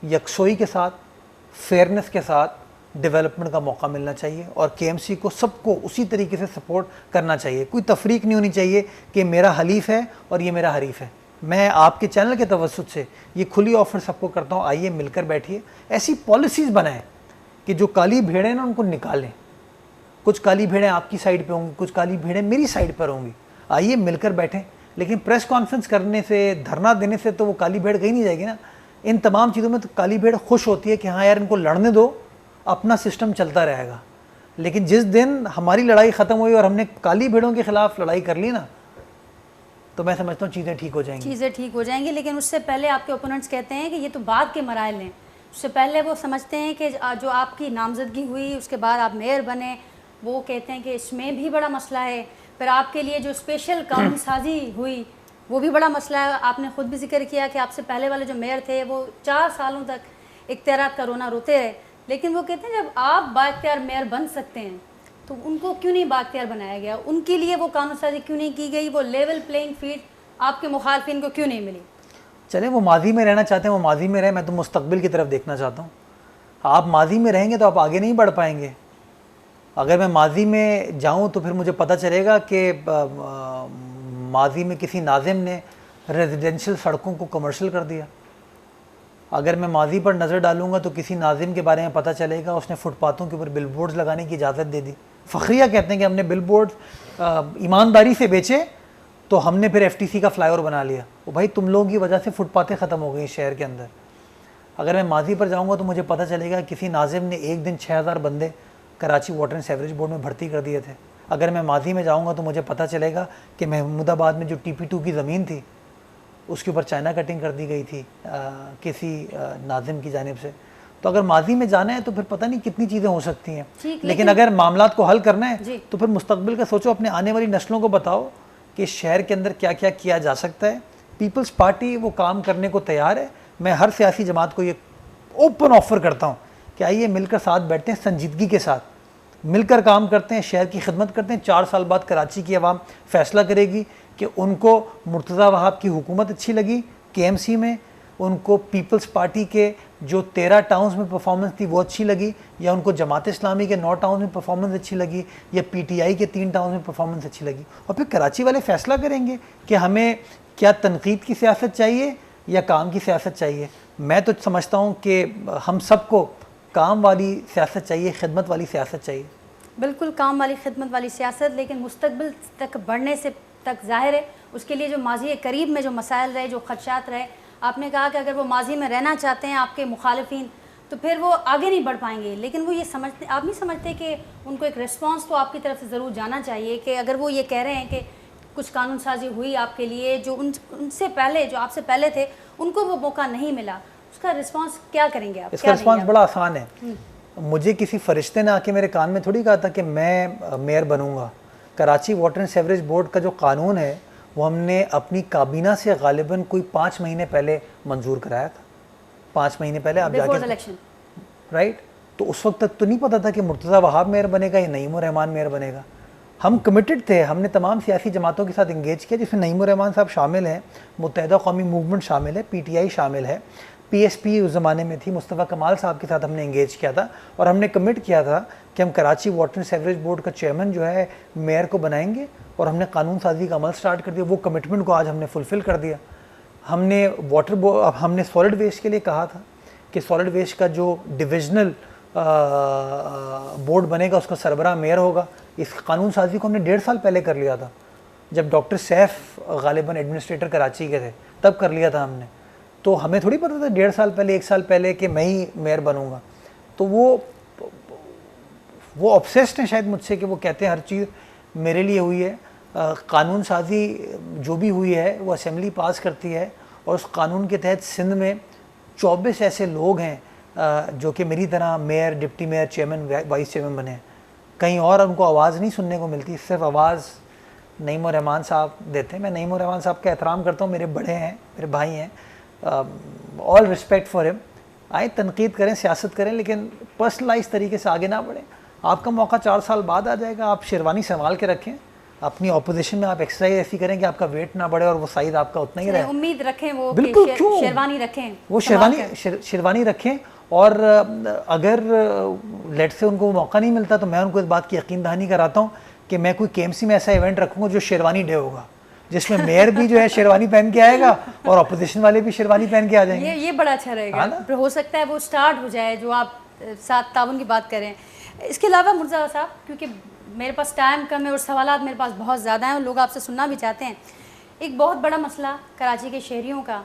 यकसोई के साथ, फेयरनेस के साथ डेवलपमेंट का मौका मिलना चाहिए और केएमसी को सबको उसी तरीके से सपोर्ट करना चाहिए। कोई तफरीक नहीं होनी चाहिए कि मेरा हलीफ है और ये मेरा हरीफ है। मैं आपके चैनल के तवज्जुद से ये खुली ऑफर सबको करता हूँ, आइए मिलकर बैठिए, ऐसी पॉलिसीज़ बनाएं कि जो काली भेड़ें ना उनको निकालें। कुछ काली भेड़ें आपकी साइड पे होंगी, कुछ काली भेड़ें मेरी साइड पर होंगी, आइए मिलकर बैठें। लेकिन प्रेस कॉन्फ्रेंस करने से, धरना देने से तो वो काली भेड़ कहीं नहीं जाएगी ना। इन तमाम चीज़ों में तो काली भेड़ खुश होती है कि हाँ यार इनको लड़ने दो, अपना सिस्टम चलता रहेगा। लेकिन जिस दिन हमारी लड़ाई ख़त्म हुई और हमने काली भेड़ों के ख़िलाफ़ लड़ाई कर ली ना, तो मैं समझता हूँ चीज़ें ठीक हो जाएंगी। लेकिन उससे पहले आपके ओपोनेंट्स कहते हैं कि ये तो बाद के मराइल हैं। उससे पहले वो समझते हैं कि जो आपकी नामजदगी हुई उसके बाद आप मेयर बने, वो कहते हैं कि इसमें भी बड़ा मसला है। फिर आपके लिए जो स्पेशल कानून साजी हुई वो भी बड़ा मसला है। आपने ख़ुद भी जिक्र किया कि आपसे पहले वाले जो मेयर थे वो 4 सालों तक इख्तियारात का रोना रोते रहे। लेकिन वो कहते हैं जब आप बाइख्तियार मेयर बन सकते हैं तो उनको क्यों नहीं बाइख्तियार बनाया गया? उनके लिए वो कानून साजी क्यों नहीं की गई? वो लेवल प्लेइंग फील्ड आपके मुखालफिन को क्यों नहीं मिली? चले, वो माजी में रहना चाहते हैं, वो माजी में रहे। मैं तो मुस्तकबिल की तरफ देखना चाहता हूँ। आप माजी में रहेंगे तो आप आगे नहीं बढ़ पाएंगे। अगर मैं माजी में जाऊँ तो फिर मुझे पता चलेगा कि माजी में किसी नाजिम ने रेजिडेंशियल सड़कों को कमर्शियल कर दिया। अगर मैं माजी पर नज़र डालूंगा तो किसी नाजिम के बारे में पता चलेगा उसने फुटपाथों के ऊपर बिलबोर्ड्स लगाने की इजाज़त दे दी। फ़खरिया कहते हैं कि हमने बिलबोर्ड्स ईमानदारी से बेचे तो हमने फिर एफटीसी का फ्लाईओवर बना लिया। वो भाई तुम लोगों की वजह से फुटपाथें ख़त्म हो गई शहर के अंदर। अगर मैं माजी पर जाऊँगा तो मुझे पता चलेगा किसी नाजिम ने एक दिन 6000 बंदे Karachi water and sewerage board में भर्ती कर दिए थे। अगर मैं माजी में जाऊँगा तो मुझे पता चलेगा कि महमूदाबाद में जो TP2 की ज़मीन थी उसके ऊपर चाइना कटिंग कर दी गई थी किसी नाजिम की जानिब से। तो अगर माजी में जाना है तो फिर पता नहीं कितनी चीज़ें हो सकती हैं। लेकिन अगर मामलात को हल करना है तो फिर मुस्तकबिल का सोचो, अपने आने वाली नस्लों को बताओ कि शहर के अंदर क्या क्या किया जा सकता है। पीपल्स पार्टी वो काम करने को तैयार है। मैं हर सियासी जमात को ये ओपन ऑफ़र करता हूँ कि आइए मिलकर साथ बैठते हैं, संजीदगी के साथ मिलकर काम करते हैं, शहर की खिदमत करते हैं। 4 साल बाद कराची की आवाम फैसला करेगी कि उनको मुर्तज़ा वहाब की हुकूमत अच्छी लगी केएमसी में, उनको पीपल्स पार्टी के जो 13 टाउन्स में परफॉर्मेंस थी वो अच्छी लगी, या उनको जमात इस्लामी के 9 टाउन में परफॉर्मेंस अच्छी लगी, या पीटीआई के 3 टाउन में परफॉर्मेंस अच्छी लगी। और फिर कराची वाले फैसला करेंगे कि हमें क्या तनकीद की सियासत चाहिए या काम की सियासत चाहिए। मैं तो समझता हूँ कि हम सबको काम वाली सियासत चाहिए, खिदमत वाली सियासत चाहिए। बिल्कुल, काम वाली खिदमत वाली सियासत। लेकिन मुस्तकबिल तक बढ़ने से तक ज़ाहिर है उसके लिए जो माजी करीब में जो मसाइल रहे, जो खदशात रहे, आपने कहा कि अगर वो माजी में रहना चाहते हैं आपके मुखालिफिन तो फिर वो आगे नहीं बढ़ पाएंगे। लेकिन वो ये समझते, आप नहीं समझते कि उनको एक रिस्पांस तो आपकी तरफ से ज़रूर जाना चाहिए कि अगर वो ये कह रहे हैं कि कुछ कानून साजी हुई आपके लिए, जो उनसे पहले, जो आपसे पहले थे, उनको वो मौका नहीं मिला, उसका रिस्पांस क्या करेंगे आप? इसका रिस्पांस बड़ा आसान है। मुझे किसी फरिश्ते ने आके मेरे कान में थोड़ी कहा था कि मैं मेयर बनूंगा। Karachi water and sewerage board का जो कानून है वो हमने अपनी काबीना से गालिबन कोई 5 महीने पहले मंजूर कराया था। 5 महीने पहले आप जाके, राइट? तो उस वक्त तक तो नहीं पता था कि मुर्तज़ा वहाब मेयर बनेगा या नईमुर रहमान मेयर बनेगा। हम कमिटेड थे, हमने तमाम सियासी जमातों के साथ इंगेज किया, जिसमें नईमुर रहमान साहब शामिल हैं, मुत्तहिदा कौमी मूवमेंट शामिल है, पीटीआई शामिल है, पीएसपी उस ज़माने में थी, मुस्तफ़ा कमाल साहब के साथ हमने इंगेज किया था और हमने कमिट किया था कि हम Karachi water and sewerage board का चेयरमैन जो है मेयर को बनाएंगे, और हमने कानून साजी का अमल स्टार्ट कर दिया। वो कमिटमेंट को आज हमने फुलफ़िल कर दिया। हमने हमने सॉलिड वेस्ट के लिए कहा था कि सॉलिड वेस्ट का जो डिविजनल बोर्ड बनेगा उसका सरबराह मेयर होगा। इस कानून साजी को हमने 1.5 साल पहले कर लिया था, जब डॉक्टर सैफ गालिबन एडमिनिस्ट्रेटर कराची के थे, तब कर लिया था हमने। तो हमें थोड़ी पता था 1.5 साल पहले, 1 साल पहले कि मैं ही मेयर बनूंगा। तो वो ऑब्सेस्ड हैं शायद मुझसे कि वो कहते हैं हर चीज़ मेरे लिए हुई है। कानून साजी जो भी हुई है वो असेंबली पास करती है और उस कानून के तहत सिंध में 24 ऐसे लोग हैं जो कि मेरी तरह mayor, deputy mayor, chairman, vice chairman बने हैं। कहीं और उनको आवाज़ नहीं सुनने को मिलती, सिर्फ आवाज़ नईम उर रहमान साहब देते हैं। मैं नईम उर रहमान साहब का एहतराम करता हूँ, मेरे बड़े हैं, मेरे भाई हैं, ऑल रिस्पेक्ट फॉर हिम। आए तनकीद करें, सियासत करें, लेकिन पर्सनलाइज तरीके से आगे ना बढ़ें। आपका मौका 4 साल बाद आ जाएगा, आप शेरवानी संभाल के रखें, अपनी ऑपोजिशन में आप एक्सरसाइज ऐसी करें कि आपका वेट ना बढ़े और वो साइज आपका उतना ही रहे। उम्मीद रखें वो बिल्कुल, क्यों शेरवानी रखें, वो शेरवानी रखें। और अगर लेट से उनको मौका नहीं मिलता तो मैं उनको इस बात की यकीन दहानी कराता हूँ कि मैं कोई केएमसी में ऐसा इवेंट रखूँगा जो शेरवानी डे होगा, जिसमें मेयर भी जो है शेरवानी पहन के आएगा और ऑपोजिशन वाले भी शेरवानी पहन के आ जाएंगे। ये बड़ा अच्छा रहेगा। हो सकता है वो स्टार्ट हो जाए जो आप साथ ताउन की बात करें। इसके अलावा मुर्तज़ा साहब, क्योंकि मेरे पास टाइम कम है और सवालात मेरे पास बहुत ज़्यादा हैं और लोग आपसे सुनना भी चाहते हैं, एक बहुत बड़ा मसला कराची के शहरियों का,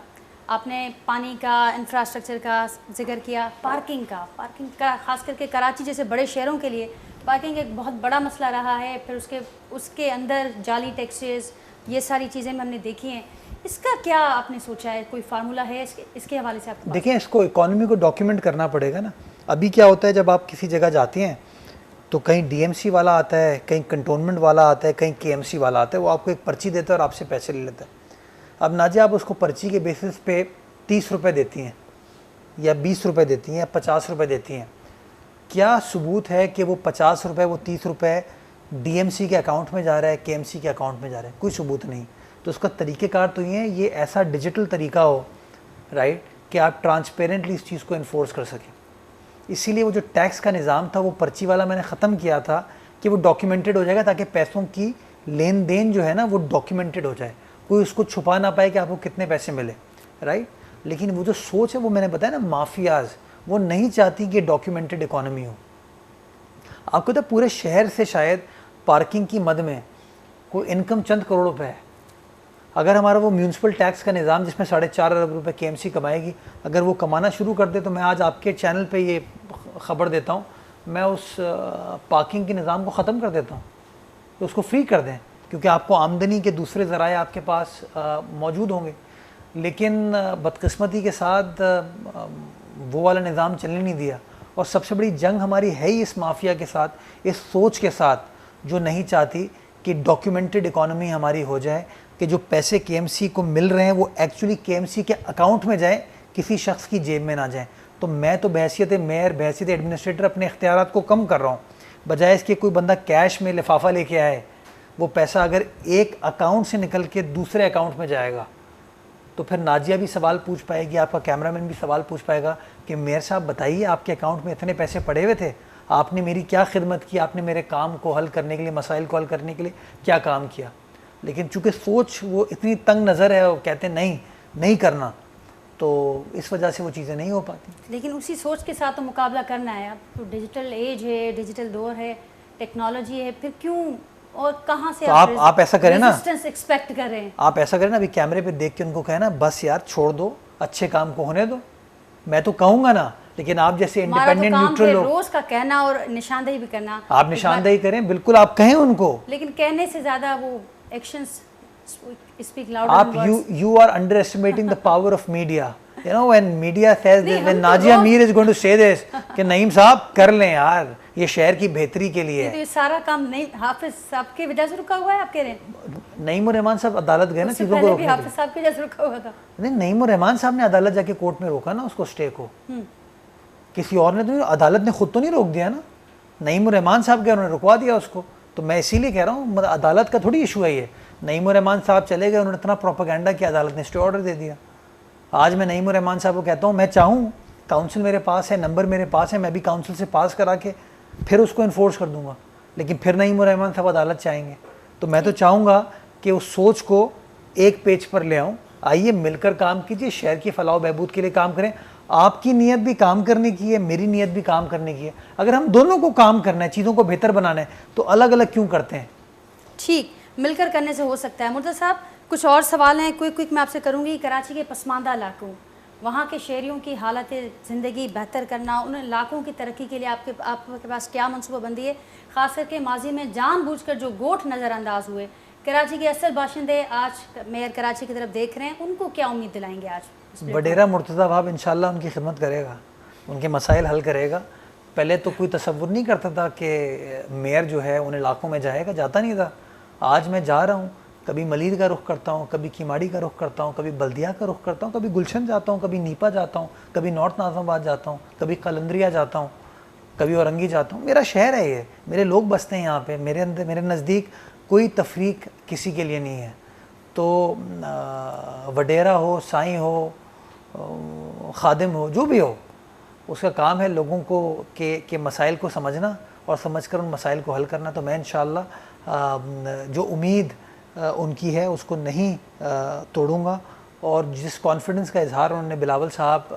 आपने पानी का, इंफ्रास्ट्रक्चर का जिक्र किया, पार्किंग का ख़ास करके कराची जैसे बड़े शहरों के लिए पार्किंग एक बहुत बड़ा मसला रहा है। फिर उसके अंदर जाली टैक्सेस, ये सारी चीज़ें हमने देखी हैं। इसका क्या आपने सोचा है, कोई फार्मूला है इसके हवाले से? आप देखिए, इसको इकोनॉमी को डॉक्यूमेंट करना पड़ेगा ना। अभी क्या होता है, जब आप किसी जगह जाते हैं तो कहीं डीएमसी वाला आता है, कहीं कंटोनमेंट वाला आता है, कहीं केएमसी वाला आता है, वो आपको एक पर्ची देता है और आपसे पैसे ले लेता है। अब नाजी आप उसको पर्ची के बेसिस पे 30 रुपये देती हैं या 20 रुपये देती हैं या 50 रुपये देती हैं, क्या सबूत है कि वो 50 रुपये, वो 30 रुपये डीएमसी के अकाउंट में जा रहा है, केएमसी के अकाउंट में जा रहा है? कोई सबूत नहीं। तो उसका तरीक़ेकार तो ये ऐसा डिजिटल तरीका हो, राइट, कि आप ट्रांसपेरेंटली इस चीज़ को इन्फोर्स कर सकें। इसीलिए वो जो टैक्स का निज़ाम था वो पर्ची वाला मैंने ख़त्म किया था कि वो डॉक्यूमेंटेड हो जाएगा, ताकि पैसों की लेन देन जो है ना वो डॉक्यूमेंटेड हो जाए, कोई उसको छुपा ना पाए कि आपको कितने पैसे मिले, राइट। लेकिन वो जो सोच है वो मैंने बताया ना, माफियाज वो नहीं चाहती कि डॉक्यूमेंटेड इकोनॉमी हो। आपको तो पूरे शहर से शायद पार्किंग की मद में कोई इनकम चंद करोड़ रुपए है। अगर हमारा वो म्यूनसिपल टैक्स का निज़ाम जिसमें 4.5 अरब रुपए केएमसी कमाएगी, अगर वो कमाना शुरू कर दे तो मैं आज आपके चैनल पे ये ख़बर देता हूँ, मैं उस पार्किंग के निज़ाम को ख़त्म कर देता हूँ, तो उसको फ्री कर दें, क्योंकि आपको आमदनी के दूसरे ज़राए आपके पास मौजूद होंगे। लेकिन बदकिस्मती के साथ वो वाला निज़ाम चलने नहीं दिया। और सबसे बड़ी जंग हमारी है ही इस माफिया के साथ, इस सोच के साथ जो नहीं चाहती कि डॉक्यूमेंटेड इकोनॉमी हमारी हो जाए, कि जो पैसे केएमसी को मिल रहे हैं वो एक्चुअली केएमसी के अकाउंट में जाए, किसी शख्स की जेब में ना जाए। तो मैं तो बहैसियत मेयर, बहैसियत एडमिनिस्ट्रेटर अपने इख्तियारात को कम कर रहा हूँ, बजाय इसके कोई बंदा कैश में लिफाफा लेके आए, वो पैसा अगर एक अकाउंट से निकल के दूसरे अकाउंट में जाएगा तो फिर नाजिया भी सवाल पूछ पाएगी, आपका कैमरामैन भी सवाल पूछ पाएगा कि मेयर साहब बताइए, आपके अकाउंट में इतने पैसे पड़े हुए थे, आपने मेरी क्या खिदमत की, आपने मेरे काम को हल करने के लिए, मसाइल को हल करने के लिए क्या काम किया। लेकिन चूँकि सोच वो इतनी तंग नज़र है, वो कहते हैं नहीं करना, तो इस वजह से वो चीज़ें नहीं हो पाती। लेकिन उसी सोच के साथ तो मुकाबला करना है। अब तो डिजिटल एज है, डिजिटल दौर है, टेक्नोलॉजी है, फिर क्यों और कहाँ से तो आप ऐसा करें ना, एक्सपेक्ट कर रहे हैं, आप ऐसा करें ना, अभी कैमरे पे देख के उनको कहें ना, बस यार छोड़ दो, अच्छे काम को होने दो। मैं तो कहूँगा ना, लेकिन आप जैसे इंडिपेंडेंट न्यूट्रल लोग, रोज का कहना और निशानदेही भी करना, आप निशानदेही करें, बिल्कुल आप कहें उनको, लेकिन कहने से ज़्यादा वो actions speak louder than words. You are underestimating the power of media. You know, when media says this, when Najia Mir is going to say this, कि नईम साहब कर लें यार, ये शहर की बेहतरी के लिए है। तो ये सारा काम नहीं हाफिज साहब की वजह से रुका हुआ है, आप कह रहे हैं? नईम उर रहमान साहब अदालत गए ना चीज़ों को रोकने के लिए। हाफिज साहब की वजह से रुका हुआ था। नहीं, नईम उर रहमान साहब ने अदालत जाके कोर्ट में रोका ना उसको, स्टे को। किसी और ने तो, अदालत ने खुद तो नहीं रोक दिया ना, नईम उर रहमान साहब के उन्होंने रुकवा दिया उसको। तो मैं इसीलिए कह रहा हूँ, अदालत का थोड़ी इशू है ये। नईम उर रहमान साहब चले गए, उन्होंने इतना प्रोपेगेंडा किया, अदालत ने स्टे ऑर्डर दे दिया। आज मैं नईम उर रहमान साहब को कहता हूँ, मैं चाहूँ, काउंसिल मेरे पास है, नंबर मेरे पास है, मैं भी काउंसिल से पास करा के फिर उसको इन्फोर्स कर दूंगा, लेकिन फिर नईम उर रहमान साहब अदालत चाहेंगे। तो मैं तो चाहूँगा कि उस सोच को एक पेज पर ले आऊँ, आइए मिलकर काम कीजिए, शहर की फलाह बहबूद के लिए काम करें। आपकी नीयत भी काम करने की है, मेरी नीयत भी काम करने की है। अगर हम दोनों को काम करना है, चीज़ों को बेहतर बनाना है, तो अलग अलग क्यों करते हैं? ठीक, मिलकर करने से हो सकता है। मुर्तज़ा साहब, कुछ और सवाल हैं, क्विक मैं आपसे करूंगी। कराची के पसमानदा इलाकों, वहाँ के शहरियों की हालत ज़िंदगी बेहतर करना, उन इलाकों की तरक्की के लिए आपके पास क्या मनसूबाबंदी है? ख़ास करके माजी में जानबूझकर जो गोठ नज़रअंदाज हुए, कराची के असल बाशिंदे आज मेयर कराची की तरफ देख रहे हैं, उनको क्या उम्मीद दिलाएंगे आज? वडेरा मुर्तज़ा वहाब इंशाल्लाह उनकी खिदमत करेगा, उनके मसाइल हल करेगा। पहले तो कोई तसव्वुर नहीं करता था कि मेयर जो है उन इलाकों में जाएगा, जाता नहीं था। आज मैं जा रहा हूँ, कभी मलीर का रुख करता हूँ, कभी किमाड़ी का रुख करता हूँ, कभी बल्दिया का रुख करता हूँ, कभी गुलशन जाता हूँ, कभी नीपा जाता हूँ, कभी नॉर्थ नाज़िमाबाद जाता हूँ, कभी कलंदरिया जाता हूँ, कभी औरंगी जाता हूँ। मेरा शहर है ये, मेरे लोग बसते हैं यहाँ पे, मेरे अंदर मेरे नज़दीक कोई तफरीक किसी के लिए नहीं है। तो वडेरा हो, साईं हो, खादिम हो, जो भी हो, उसका काम है लोगों को के मसाइल को समझना और समझकर उन मसाइल को हल करना। तो मैं इंशाअल्लाह जो उम्मीद उनकी है उसको नहीं तोड़ूंगा, और जिस कॉन्फिडेंस का इजहार उन्होंने बिलावल साहब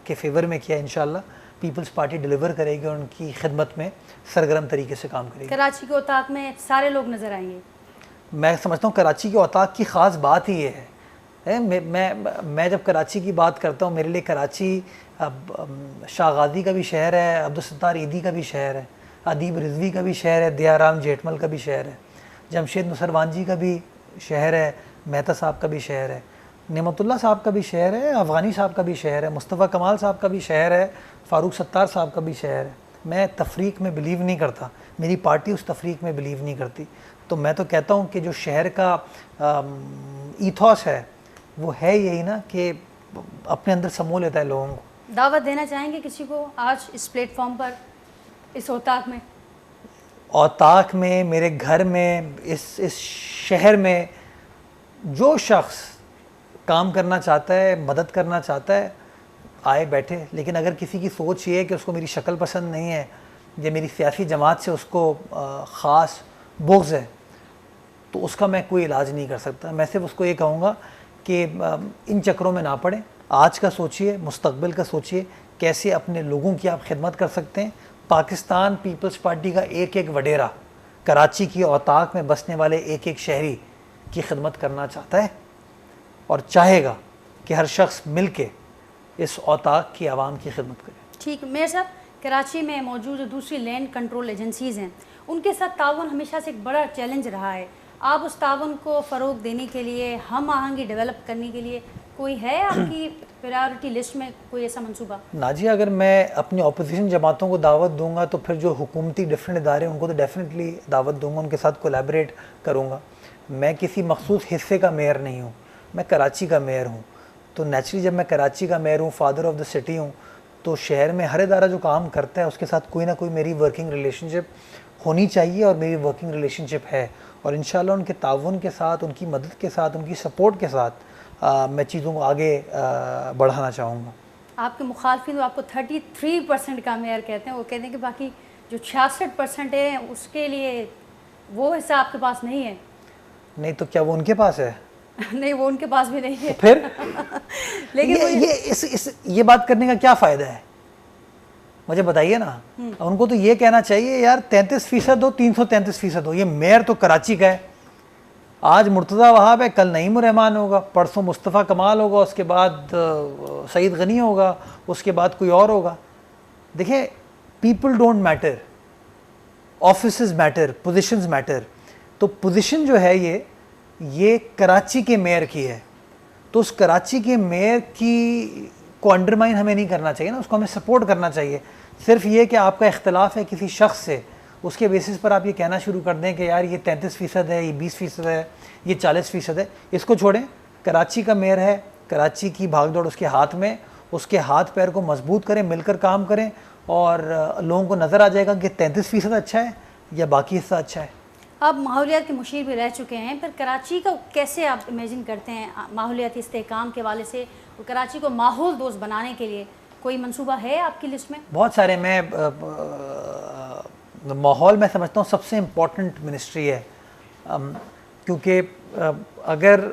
के फेवर में किया, इंशाअल्लाह पीपल्स पार्टी डिलीवर करेगी और उनकी खिदमत में सरगर्म तरीके से काम करेगी। कराची के औताक में सारे लोग नज़र आएंगे। मैं समझता हूँ कराची के औताक की ख़ास बात ही ये है। मैं जब कराची की बात करता हूँ, मेरे लिए कराची अब शाह गाज़ी का भी शहर है, अब्दुल सत्तार ईदी का भी शहर है, अदीब रिजवी का भी शहर है, दयाराम जेठमल का भी शहर है, जमशेद नुसरवानजी का भी शहर है, मेहता साहब का भी शहर है, नेमतुल्लाह साहब का भी शहर है, अफ़गानी साहब का भी शहर है, मुस्तफ़ा कमाल साहब का भी शहर है, फ़ारूक सत्तार साहब का भी शहर है। मैं तफरीक में बिलीव नहीं करता, मेरी पार्टी उस तफरीक में बिलीव नहीं करती। तो मैं तो कहता हूँ कि जो शहर का ईथॉस है वो है यही ना कि अपने अंदर समूह लेता है लोगों को। दावत देना चाहेंगे किसी को आज इस प्लेटफॉर्म पर, इस औताक में? औताक में, मेरे घर में, इस शहर में जो शख्स काम करना चाहता है, मदद करना चाहता है, आए बैठे। लेकिन अगर किसी की सोच ये है कि उसको मेरी शक्ल पसंद नहीं है या मेरी सियासी जमात से उसको ख़ास बुग़्ज़ है, तो उसका मैं कोई इलाज नहीं कर सकता। मैं सिर्फ उसको ये कहूँगा कि इन चक्करों में ना पड़े, आज का सोचिए, मुस्तक़बिल का सोचिए, कैसे अपने लोगों की आप खिदमत कर सकते हैं। पाकिस्तान पीपल्स पार्टी का एक एक वडेरा कराची की औताक में बसने वाले एक एक शहरी की खिदमत करना चाहता है और चाहेगा कि हर शख्स मिल के इस औताक की आवाम की खिदमत करे। ठीक, मेयर साहब, कराची में मौजूद जो दूसरी लैंड कंट्रोल एजेंसीज़ हैं, उनके साथ ताउन हमेशा से एक बड़ा चैलेंज रहा है। आप उस ताउन को फ़रोग देने के लिए, हम आहंगी डेवलप करने के लिए कोई है आपकी प्रायोरिटी लिस्ट में कोई ऐसा मंसूबा? नाजी, अगर मैं अपनी अपोजिशन जमातों को दावत दूंगा तो फिर जो हुकूमती डिफरेंट इदारे उनको तो डेफिनेटली दावत दूंगा, उनके साथ कोलैबोरेट करूंगा। मैं किसी मखसूस हिस्से का मेयर नहीं हूँ, मैं कराची का मेयर हूँ। तो नेचुरली जब मैं कराची का मेयर हूँ, फादर ऑफ द सिटी हूँ, तो शहर में हर इदारा जो काम करता है उसके साथ कोई ना कोई मेरी वर्किंग रिलेशनशिप होनी चाहिए, और मेरी वर्किंग रिलेशनशिप है। और इंशाल्लाह उनके ताउन के साथ, उनकी मदद के साथ, उनकी सपोर्ट के साथ मैं चीज़ों को आगे बढ़ाना चाहूँगा। आपके मुखालफिन आपको 33% का मेयर कहते हैं, वो कहते हैं कि बाकी जो 66% है उसके लिए वो हिस्सा आपके पास नहीं है। नहीं तो क्या वो उनके पास है? नहीं, वो उनके पास भी नहीं है। तो फिर लेकिन ये बात करने का क्या फ़ायदा है, मुझे बताइए ना। उनको तो ये कहना चाहिए यार 33% हो, 333% हो। ये मेयर तो कराची का है, आज मुर्तज़ा वहाब है, कल नईम रहमान होगा, परसों मुस्तफ़ा कमाल होगा, उसके बाद सईद गनी होगा, उसके बाद कोई और होगा। देखिए, people don't matter, offices matter, positions matter. तो पोजीशन जो है ये कराची के मेयर की है, तो उस कराची के मेयर की को अंडरमाइन हमें नहीं करना चाहिए ना, उसको हमें सपोर्ट करना चाहिए। सिर्फ ये कि आपका इख्तलाफ है किसी शख्स से, उसके बेसिस पर आप ये कहना शुरू कर दें कि यार ये 33% है, ये 20% है, ये 40% है, इसको छोड़ें। कराची का मेयर है, कराची की भागदौड़ उसके हाथ में, उसके हाथ पैर को मजबूत करें, मिलकर काम करें, और लोगों को नज़र आ जाएगा कि 33% अच्छा है या बाकी हिस्सा अच्छा है। आप माहौलियात के मुशीर भी रह चुके हैं, फिर कराची को कैसे आप इमेजिन करते हैं माहौलियाती इस्तेहकाम के वाले से, और कराची को माहौल दोस्त बनाने के लिए कोई मंसूबा है आपकी लिस्ट में? बहुत सारे। मैं माहौल में समझता हूँ सबसे इम्पॉर्टेंट मिनिस्ट्री है, क्योंकि अगर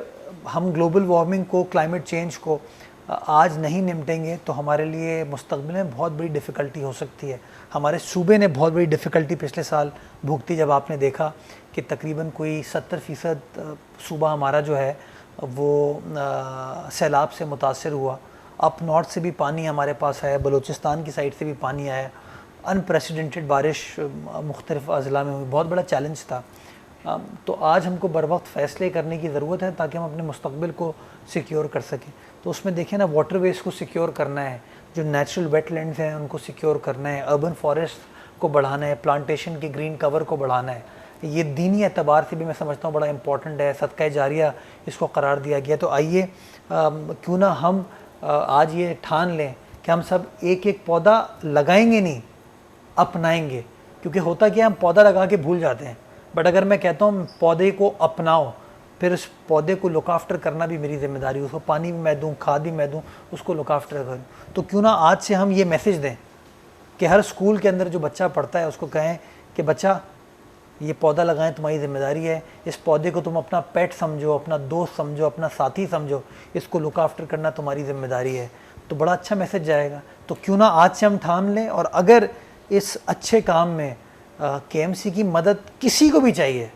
हम ग्लोबल वार्मिंग को, क्लाइमेट चेंज को आज नहीं निपटेंगे तो हमारे लिए मुस्तक़बिल में बहुत बड़ी डिफ़िकल्टी हो सकती है। हमारे सूबे ने बहुत बड़ी डिफ़िकल्टी पिछले साल भुगती, जब आपने देखा कि तकरीबन कोई 70% सूबा हमारा जो है वो सैलाब से मुतासर हुआ। अप नॉर्थ से भी पानी हमारे पास आया, बलूचिस्तान की साइड से भी पानी आया, अनप्रेसिडेंटेड बारिश मुख्तलिफ अज़ला में हुई, बहुत बड़ा चैलेंज था। तो आज हमको बर वक्त फ़ैसले करने की ज़रूरत है ताकि हम अपने मुस्तक़बिल को सिक्योर कर सकें। तो उसमें देखें ना, वाटरवेज को सिक्योर करना है, जो नेचुरल वेटलैंड्स हैं उनको सिक्योर करना है, अर्बन फॉरेस्ट को बढ़ाना है, प्लांटेशन के ग्रीन कवर को बढ़ाना है। ये दीनी एतबार से भी मैं समझता हूँ बड़ा इंपॉर्टेंट है, सदका जारिया इसको करार दिया गया। तो आइए क्यों ना हम आज ये ठान लें कि हम सब एक एक पौधा लगाएंगे नहीं, अपनाएंगे। क्योंकि होता क्या, हम पौधा लगा के भूल जाते हैं, बट अगर मैं कहता हूँ पौधे को अपनाओ, फिर उस पौधे को लुक आफ्टर करना भी मेरी जिम्मेदारी, उसको पानी भी मैं दूँ, खाद भी मैं दूँ, उसको लुक आफ्टर करूँ। तो क्यों ना आज से हम ये मैसेज दें कि हर स्कूल के अंदर जो बच्चा पढ़ता है उसको कहें कि बच्चा ये पौधा लगाएं, तुम्हारी जिम्मेदारी है, इस पौधे को तुम अपना पेट समझो, अपना दोस्त समझो, अपना साथी समझो, इसको लुक आफ्टर करना तुम्हारी जिम्मेदारी है। तो बड़ा अच्छा मैसेज जाएगा। तो क्यों ना आज से हम ठान लें, और अगर इस अच्छे काम में केएमसी की मदद किसी को भी चाहिए,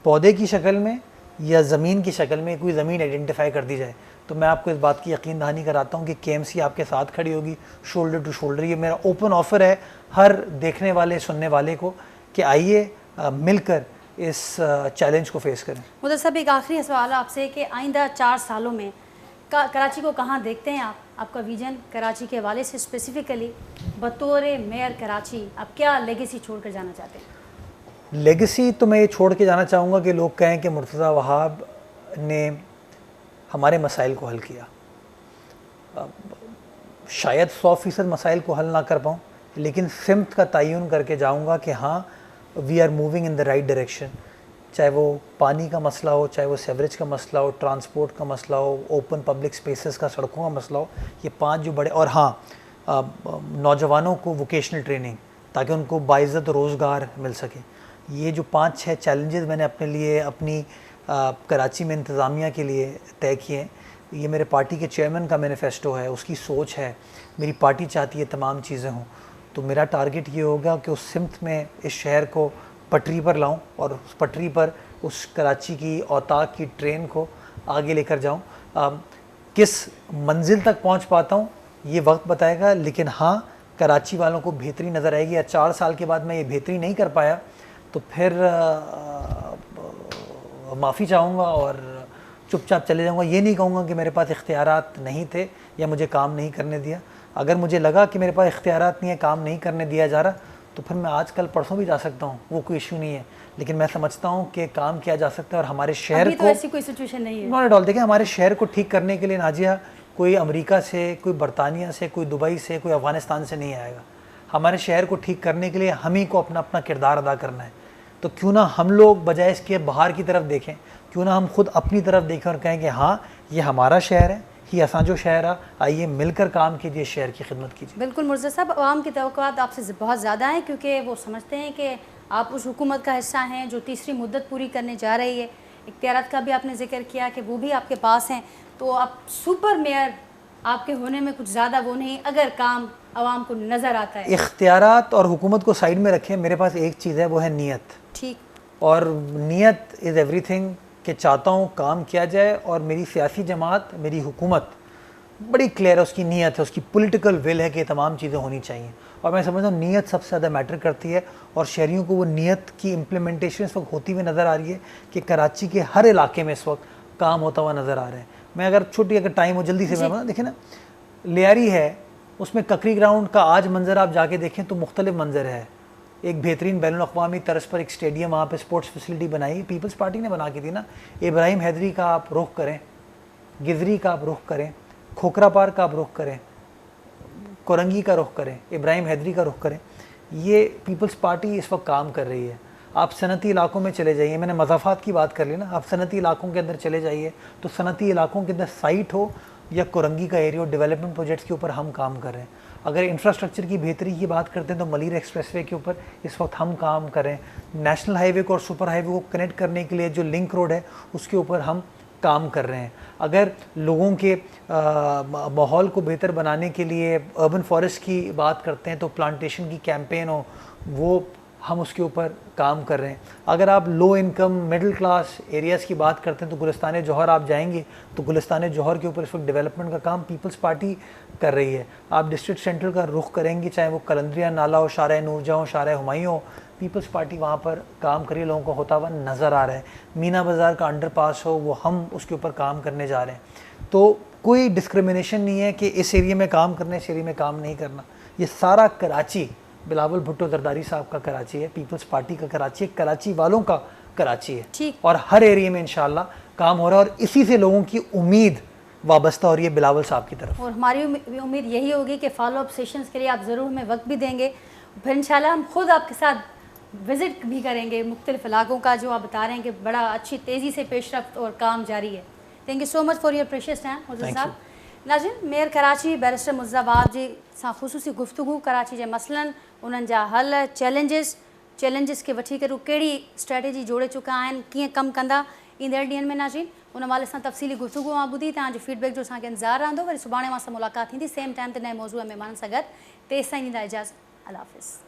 पौधे की शक्ल में या ज़मीन की शक्ल में, कोई ज़मीन आइडेंटिफाई कर दी जाए, तो मैं आपको इस बात की यकीन दहानी कराता हूँ कि केएमसी आपके साथ खड़ी होगी, शोल्डर टू शोल्डर। ये मेरा ओपन ऑफ़र है हर देखने वाले सुनने वाले को कि आइए मिलकर इस चैलेंज को फेस करें। मुदस्सिर साहब, एक आखिरी सवाल आपसे कि आइंदा 4 सालों में कराची को कहाँ देखते हैं आप? आपका विजन कराची के हवाले से स्पेसिफिकली बतौर मेयर कराची आप क्या लेगेसी छोड़ कर जाना चाहते हैं? लेगेसी तो मैं ये छोड़ के जाना चाहूँगा कि लोग कहें कि मुर्तज़ा वहाब ने हमारे मसाइल को हल किया। शायद 100% मसाइल को हल ना कर पाऊँ, लेकिन सिमत का तयन करके जाऊँगा कि हाँ, we are moving in the right direction. चाहे वो पानी का मसला हो, चाहे वो सेवरेज का मसला हो, ट्रांसपोर्ट का मसला हो, ओपन पब्लिक स्पेसेस का, सड़कों का मसला हो, ये 5 जो बड़े, और हाँ नौजवानों को वोकेशनल ट्रेनिंग ताकि उनको बाइज़्ज़त रोज़गार मिल सके। ये जो 5-6 चैलेंजेस मैंने अपने लिए, अपनी कराची में इंतज़ामिया के लिए तय किए हैं, ये मेरे पार्टी के चेयरमैन का मैनिफेस्टो है, उसकी सोच है, मेरी पार्टी चाहती है तमाम चीज़ें हों। तो मेरा टारगेट ये होगा कि उस सिमत में इस शहर को पटरी पर लाऊं और उस पटरी पर उस कराची की औताक की ट्रेन को आगे लेकर जाऊं। किस मंजिल तक पहुंच पाता हूं ये वक्त बताएगा, लेकिन हाँ, कराची वालों को बेहतरी नज़र आएगी। या 4 साल के बाद मैं ये बेहतरी नहीं कर पाया तो फिर माफ़ी चाहूँगा और चुपचाप चले जाऊँगा। ये नहीं कहूँगा कि मेरे पास इख्तियारात नहीं थे या मुझे काम नहीं करने दिया। अगर मुझे लगा कि मेरे पास इख्तियारात नहीं है, काम नहीं करने दिया जा रहा, तो फिर मैं आज कल परसों भी जा सकता हूँ, वो कोई इशू नहीं है। लेकिन मैं समझता हूँ कि काम किया जा सकता है और हमारे शहर को, तो ऐसी कोई सिचुएशन नहीं है। Not at all. देखिए, हमारे शहर को ठीक करने के लिए नाजिया कोई अमेरिका से, कोई बरतानिया से, कोई दुबई से, कोई अफ़गानिस्तान से नहीं आएगा। हमारे शहर को ठीक करने के लिए हम ही को अपना अपना किरदार अदा करना है। तो क्यों ना हम लोग बजाय इसके बाहर की तरफ देखें, क्यों ना हम खुद अपनी तरफ देखें और कहें कि हाँ, ये हमारा शहर है, ये असांजो शहर है, आइए मिलकर काम कीजिए, शहर की खिदमत कीजिए। बिल्कुल मुर्तज़ा साहब, आवाम की तवक्कुआत आपसे बहुत ज़्यादा हैं, क्योंकि वो समझते हैं कि आप उस हुकूमत का हिस्सा हैं जो तीसरी मुद्दत पूरी करने जा रही है। इख्तियारात का भी आपने जिक्र किया कि वो भी आपके पास हैं, तो आप सुपर मेयर आपके होने में कुछ ज़्यादा वो नहीं, अगर काम आवाम को नज़र आता है। इख्तियारात और हुकूमत को साइड में रखें, मेरे पास एक चीज़ है, वो है नीयत। ठीक। और नीयत इज़ एवरीथिंग, कि चाहता हूँ काम किया जाए, और मेरी सियासी जमात, मेरी हुकूमत बड़ी क्लियर है, उसकी नीयत है, उसकी पॉलिटिकल विल है कि तमाम चीज़ें होनी चाहिए। और मैं समझता हूँ नीयत सबसे ज़्यादा मैटर करती है, और शहरियों को वो नीयत की इम्प्लीमेंटेशन इस वक्त होती हुई नज़र आ रही है कि कराची के हर इलाके में इस वक्त काम होता हुआ नज़र आ रहा है। मैं अगर छोटी अगर टाइम हो जल्दी से मैं देखिए ना, लियारी है, उसमें ककरी ग्राउंड का आज मंज़र आप जाके देखें तो मुख्तलिफ मंज़र है। एक बेहतरीन बैनुल-अक़वामी तर्ज पर एक स्टेडियम वहाँ पे स्पोर्ट्स फैसिलिटी बनाई, पीपल्स पार्टी ने बना के दी ना। इब्राहिम हैदरी का आप रुख करें, गिजरी का आप रुख करें, खोखरा पार्क का आप रुख करें, कोरंगी का रुख करें, इब्राहिम हैदरी का रुख करें, ये पीपल्स पार्टी इस वक्त काम कर रही है। आप सनती इलाकों में चले जाइए, मैंने मज़ाफ़ात की बात कर ली ना, आप सनती इलाकों के अंदर चले जाइए तो सनती इलाकों के अंदर साइट हो या कोरंगी का एरिया हो, डेवलपमेंट प्रोजेक्ट्स के ऊपर हम काम कर रहे हैं। अगर इंफ्रास्ट्रक्चर की बेहतरी की बात करते हैं तो मलीर एक्सप्रेसवे के ऊपर इस वक्त हम काम करें। नेशनल हाईवे को और सुपर हाईवे को कनेक्ट करने के लिए जो लिंक रोड है उसके ऊपर हम काम कर रहे हैं। अगर लोगों के माहौल को बेहतर बनाने के लिए अर्बन फॉरेस्ट की बात करते हैं तो प्लांटेशन की कैंपेन हो, वो हम उसके ऊपर काम कर रहे हैं। अगर आप low income middle class areas की बात करते हैं तो गुलिस्तान जौहर आप जाएंगे तो गुलिस्तान जौहर के ऊपर इस वक्त डेवलपमेंट का काम पीपल्स पार्टी कर रही है। आप डिस्ट्रिक्ट सेंट्रल का रुख करेंगे, चाहे वो कलंदरिया नाला हो, शारा नूरजहाँ हो, शारा हुमायूं हो, पीपल्स पार्टी वहाँ पर काम कर रही है, लोगों को होता हुआ नज़र आ रहा है। मीना बाज़ार का अंडरपास हो, वो हम उसके ऊपर काम करने जा रहे हैं। तो कोई डिस्क्रिमिनेशन नहीं है कि इस एरिया में काम करना, इस एरिया में काम नहीं करना। ये सारा कराची बिलावल भुट्टो जरदारी साहब का कराची है, पीपल्स पार्टी का कराची है, कराची वालों का कराची है। ठीक। और हर एरिया में इंशाल्लाह काम हो रहा है और इसी से लोगों की उम्मीद वाबस्ता हो रही है बिलावल साहब की तरफ। और हमारी उम्मीद यही होगी कि फॉलो अप सेशंस के लिए आप ज़रूर हमें वक्त भी देंगे, फिर इंशाल्लाह हम खुद आपके साथ विज़िट भी करेंगे मुख्तलिफ इलाकों का, जो आप बता रहे हैं कि बड़ा अच्छी तेज़ी से पेशरफ्त और काम जारी है। Thank you so much for your precious time Muzaffar साहब। नाज़रीन, मेयर कराची बैरिस्टर मुज़्ज़फ़र जी सां ख़ुसूसी गुफ्तगू कराची जे मसइलनि, उन्हनि जा हल, चैलेंजिस खे वठी करे कहिड़ी स्ट्रेटेजी जोड़े चुका आहिनि, कीअं कमु कंदा ईंदड़ ॾींहंनि में। नाज़रीन, उन हवाले सां तफ़सीली गुफ्तगू मां ॿुधी, तव्हांजे फीडबैक जो असांखे इंतज़ारु रहंदो। वरी सुभाणे मां सां मुलाक़ात थींदी सेम टाइम ते नए मौज़ूअ में माण्हुनि सां गॾु। तेसिताईं ॾींदा इजाज़त। अल्लाह हाफ़िज़।